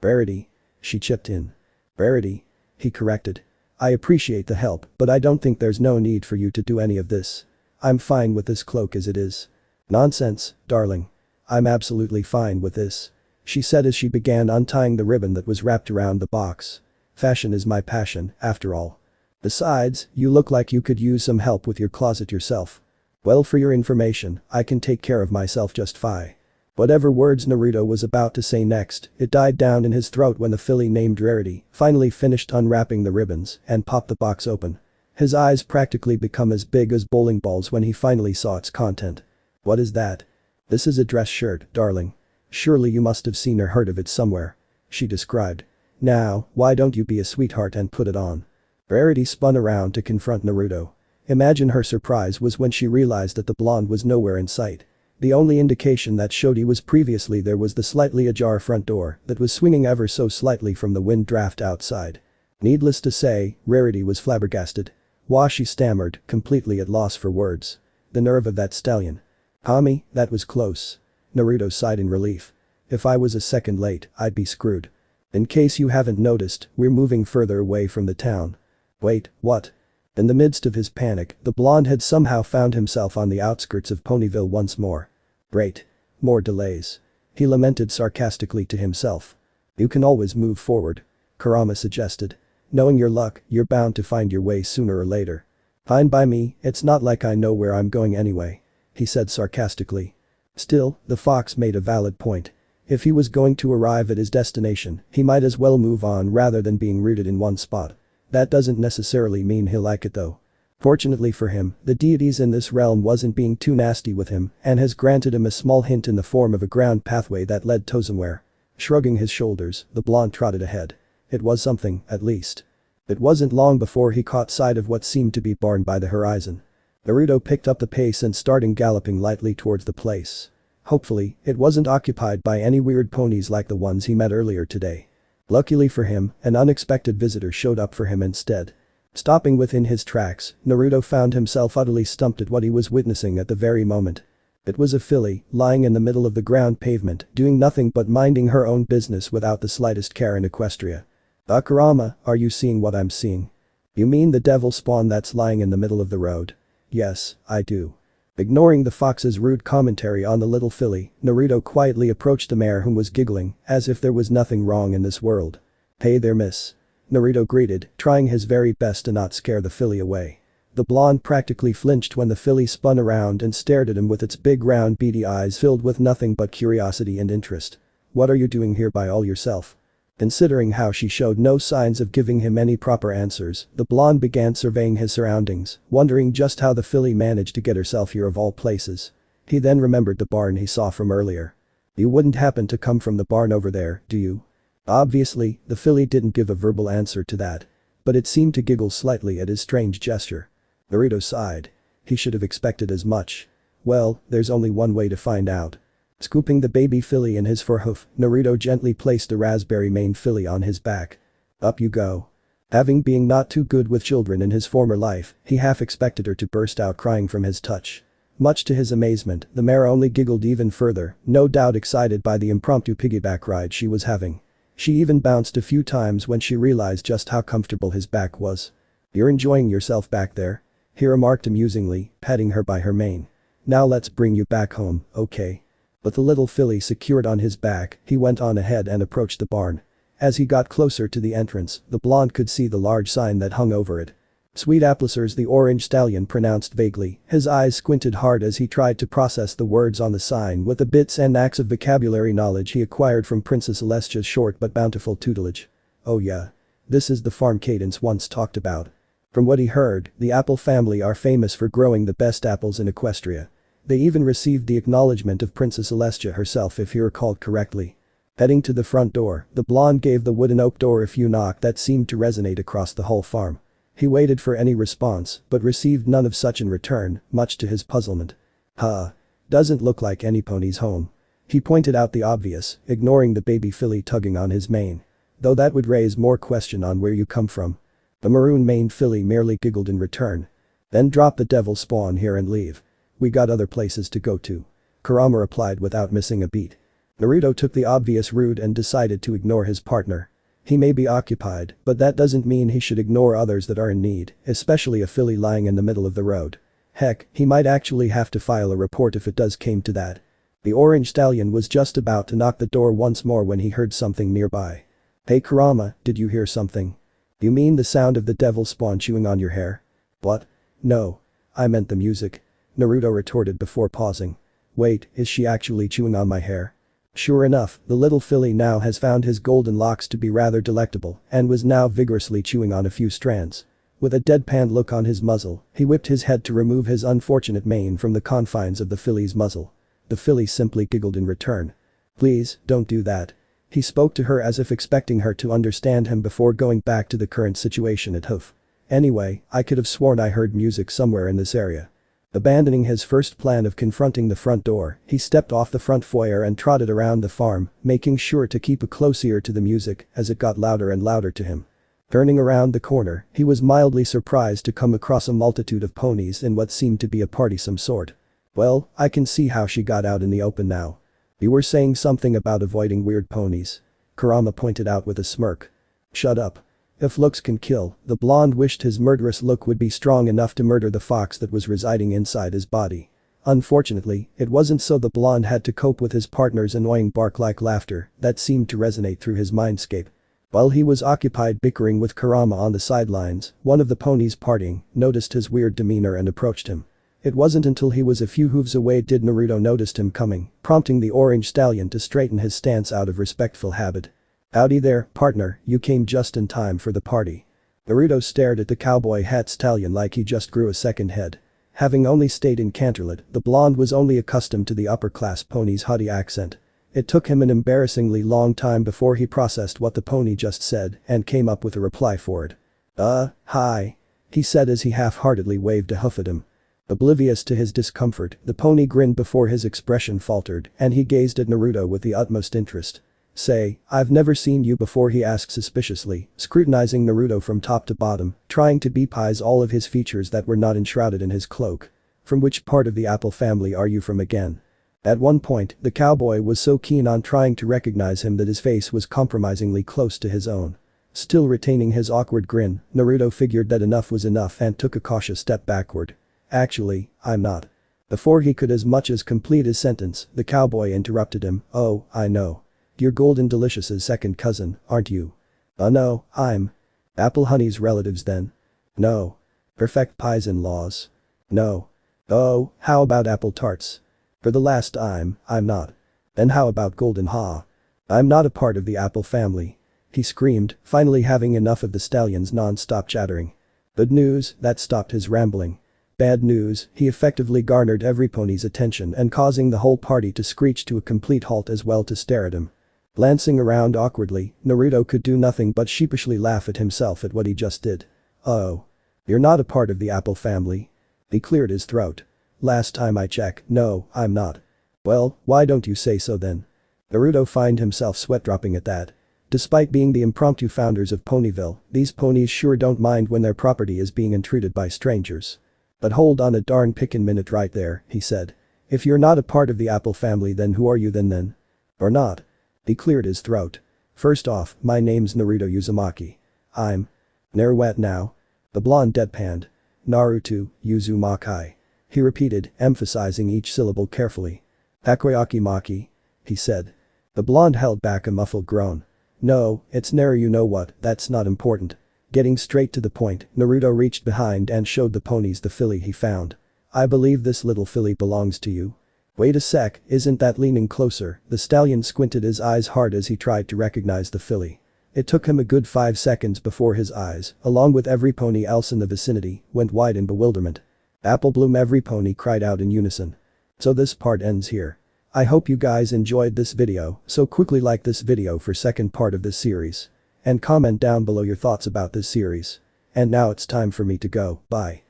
Speaker 1: Rarity. She chipped in. Rarity. He corrected. I appreciate the help, but I don't think there's no need for you to do any of this. I'm fine with this cloak as it is. Nonsense, darling. I'm absolutely fine with this. She said as she began untying the ribbon that was wrapped around the box. Fashion is my passion, after all. Besides, you look like you could use some help with your closet yourself. Well, for your information, I can take care of myself just fine. Whatever words Naruto was about to say next, it died down in his throat when the filly named Rarity finally finished unwrapping the ribbons and popped the box open. His eyes practically become as big as bowling balls when he finally saw its content. What is that? This is a dress shirt, darling. Surely you must have seen or heard of it somewhere. She described. Now, why don't you be a sweetheart and put it on? Rarity spun around to confront Naruto. Imagine her surprise was when she realized that the blonde was nowhere in sight. The only indication that showed he was previously there was the slightly ajar front door that was swinging ever so slightly from the wind draft outside. Needless to say, Rarity was flabbergasted. "Wah," she stammered, completely at loss for words. The nerve of that stallion. "Homie, that was close." Naruto sighed in relief. "If I was a second late, I'd be screwed. In case you haven't noticed, we're moving further away from the town." "Wait, what?" In the midst of his panic, the blonde had somehow found himself on the outskirts of Ponyville once more. Great. More delays. He lamented sarcastically to himself. "You can always move forward," Kurama suggested. "Knowing your luck, you're bound to find your way sooner or later." "Fine by me, it's not like I know where I'm going anyway," he said sarcastically. Still, the fox made a valid point. If he was going to arrive at his destination, he might as well move on rather than being rooted in one spot. That doesn't necessarily mean he'll like it though. Fortunately for him, the deities in this realm wasn't being too nasty with him and has granted him a small hint in the form of a ground pathway that led to somewhere. Shrugging his shoulders, the blonde trotted ahead. It was something, at least. It wasn't long before he caught sight of what seemed to be barn by the horizon. Naruto picked up the pace and started galloping lightly towards the place. Hopefully, it wasn't occupied by any weird ponies like the ones he met earlier today. Luckily for him, an unexpected visitor showed up for him instead. Stopping within his tracks, Naruto found himself utterly stumped at what he was witnessing at the very moment. It was a filly, lying in the middle of the ground pavement, doing nothing but minding her own business without the slightest care in Equestria. "Kurama, are you seeing what I'm seeing?" "You mean the devil spawn that's lying in the middle of the road?" "Yes, I do." Ignoring the fox's rude commentary on the little filly, Naruto quietly approached the mare whom was giggling, as if there was nothing wrong in this world. "Hey there miss." Naruto greeted, trying his very best to not scare the filly away. The blonde practically flinched when the filly spun around and stared at him with its big round beady eyes filled with nothing but curiosity and interest. "What are you doing here by all yourself?" Considering how she showed no signs of giving him any proper answers, the blonde began surveying his surroundings, wondering just how the filly managed to get herself here of all places. He then remembered the barn he saw from earlier. "You wouldn't happen to come from the barn over there, do you?" Obviously, the filly didn't give a verbal answer to that. But it seemed to giggle slightly at his strange gesture. Naruto sighed. He should have expected as much. Well, there's only one way to find out. Scooping the baby filly in his forehoof, Naruto gently placed the raspberry mane filly on his back. Up you go. Having been not too good with children in his former life, he half expected her to burst out crying from his touch. Much to his amazement, the mare only giggled even further, no doubt excited by the impromptu piggyback ride she was having. She even bounced a few times when she realized just how comfortable his back was. "You're enjoying yourself back there?" he remarked amusingly, patting her by her mane. "Now let's bring you back home, okay?" With the little filly secured on his back, he went on ahead and approached the barn. As he got closer to the entrance, the blonde could see the large sign that hung over it. "Sweet Applicers," the orange stallion pronounced vaguely, his eyes squinted hard as he tried to process the words on the sign with the bits and acts of vocabulary knowledge he acquired from Princess Celestia's short but bountiful tutelage. "Oh yeah. This is the farm Cadence once talked about." From what he heard, the Apple family are famous for growing the best apples in Equestria. They even received the acknowledgement of Princess Celestia herself if he recalled correctly. Heading to the front door, the blonde gave the wooden oak door a few knocks that seemed to resonate across the whole farm. He waited for any response, but received none of such in return, much to his puzzlement. "Huh. Doesn't look like any pony's home." He pointed out the obvious, ignoring the baby filly tugging on his mane. "Though that would raise more question on where you come from." The maroon-maned filly merely giggled in return. "Then drop the devil spawn here and leave. We got other places to go to," Kurama replied without missing a beat. Naruto took the obvious route and decided to ignore his partner. He may be occupied, but that doesn't mean he should ignore others that are in need, especially a filly lying in the middle of the road. Heck, he might actually have to file a report if it does came to that. The orange stallion was just about to knock the door once more when he heard something nearby. "Hey Kurama, did you hear something?" "You mean the sound of the devil spawn chewing on your hair?" "What? No. I meant the music," Naruto retorted before pausing. "Wait, is she actually chewing on my hair?" Sure enough, the little filly now has found his golden locks to be rather delectable and was now vigorously chewing on a few strands. With a deadpan look on his muzzle, he whipped his head to remove his unfortunate mane from the confines of the filly's muzzle. The filly simply giggled in return. "Please, don't do that." He spoke to her as if expecting her to understand him before going back to the current situation at hoof. Anyway, I could have sworn I heard music somewhere in this area. Abandoning his first plan of confronting the front door, he stepped off the front foyer and trotted around the farm, making sure to keep a close ear to the music as it got louder and louder to him. Turning around the corner, he was mildly surprised to come across a multitude of ponies in what seemed to be a party some sort. Well, I can see how she got out in the open now. You were saying something about avoiding weird ponies. Kurama pointed out with a smirk. Shut up. If looks can kill, the blonde wished his murderous look would be strong enough to murder the fox that was residing inside his body. Unfortunately, it wasn't, so the blonde had to cope with his partner's annoying bark-like laughter that seemed to resonate through his mindscape. While he was occupied bickering with Kurama on the sidelines, one of the ponies partying noticed his weird demeanor and approached him. It wasn't until he was a few hooves away did Naruto notice him coming, prompting the orange stallion to straighten his stance out of respectful habit. Howdy there, partner, you came just in time for the party. Naruto stared at the cowboy hat stallion like he just grew a second head. Having only stayed in Canterlot, the blonde was only accustomed to the upper-class pony's haughty accent. It took him an embarrassingly long time before he processed what the pony just said and came up with a reply for it. Hi. He said as he half-heartedly waved a hoof at him. Oblivious to his discomfort, the pony grinned before his expression faltered and he gazed at Naruto with the utmost interest. Say, I've never seen you before, he asked suspiciously, scrutinizing Naruto from top to bottom, trying to bepize all of his features that were not enshrouded in his cloak. From which part of the Apple family are you from again? At one point, the cowboy was so keen on trying to recognize him that his face was compromisingly close to his own. Still retaining his awkward grin, Naruto figured that enough was enough and took a cautious step backward. Actually, I'm not. Before he could as much as complete his sentence, the cowboy interrupted him. Oh, I know. You're Golden Delicious's second cousin, aren't you? No, I'm. Apple Honey's relatives then? No. Perfect Pie's in-laws? No. Oh, how about Apple Tarts? For the last time, I'm not. Then how about Golden Ha? I'm not a part of the Apple family. He screamed, finally having enough of the stallion's non-stop chattering. Good news, that stopped his rambling. Bad news, he effectively garnered every pony's attention and causing the whole party to screech to a complete halt as well to stare at him. Glancing around awkwardly, Naruto could do nothing but sheepishly laugh at himself at what he just did. Oh. You're not a part of the Apple family? He cleared his throat. Last time I checked, no, I'm not. Well, why don't you say so then? Naruto found himself sweat-dropping at that. Despite being the impromptu founders of Ponyville, these ponies sure don't mind when their property is being intruded by strangers. But hold on a darn pickin' minute right there, he said. If you're not a part of the Apple family, then who are you then? Or not? He cleared his throat. First off, my name's Naruto Uzumaki. I'm. What now? The blonde deadpanned. Naruto Uzumaki. He repeated, emphasizing each syllable carefully. Takoyaki Maki? He said. The blonde held back a muffled groan. No, it's Naru, you know what, that's not important. Getting straight to the point, Naruto reached behind and showed the ponies the filly he found. I believe this little filly belongs to you. Wait a sec, isn't that leaning closer? The stallion squinted his eyes hard as he tried to recognize the filly. It took him a good 5 seconds before his eyes, along with every pony else in the vicinity, went wide in bewilderment. Apple Bloom, every pony cried out in unison. So this part ends here. I hope you guys enjoyed this video, so quickly like this video for second part of this series. And comment down below your thoughts about this series. And now it's time for me to go, bye.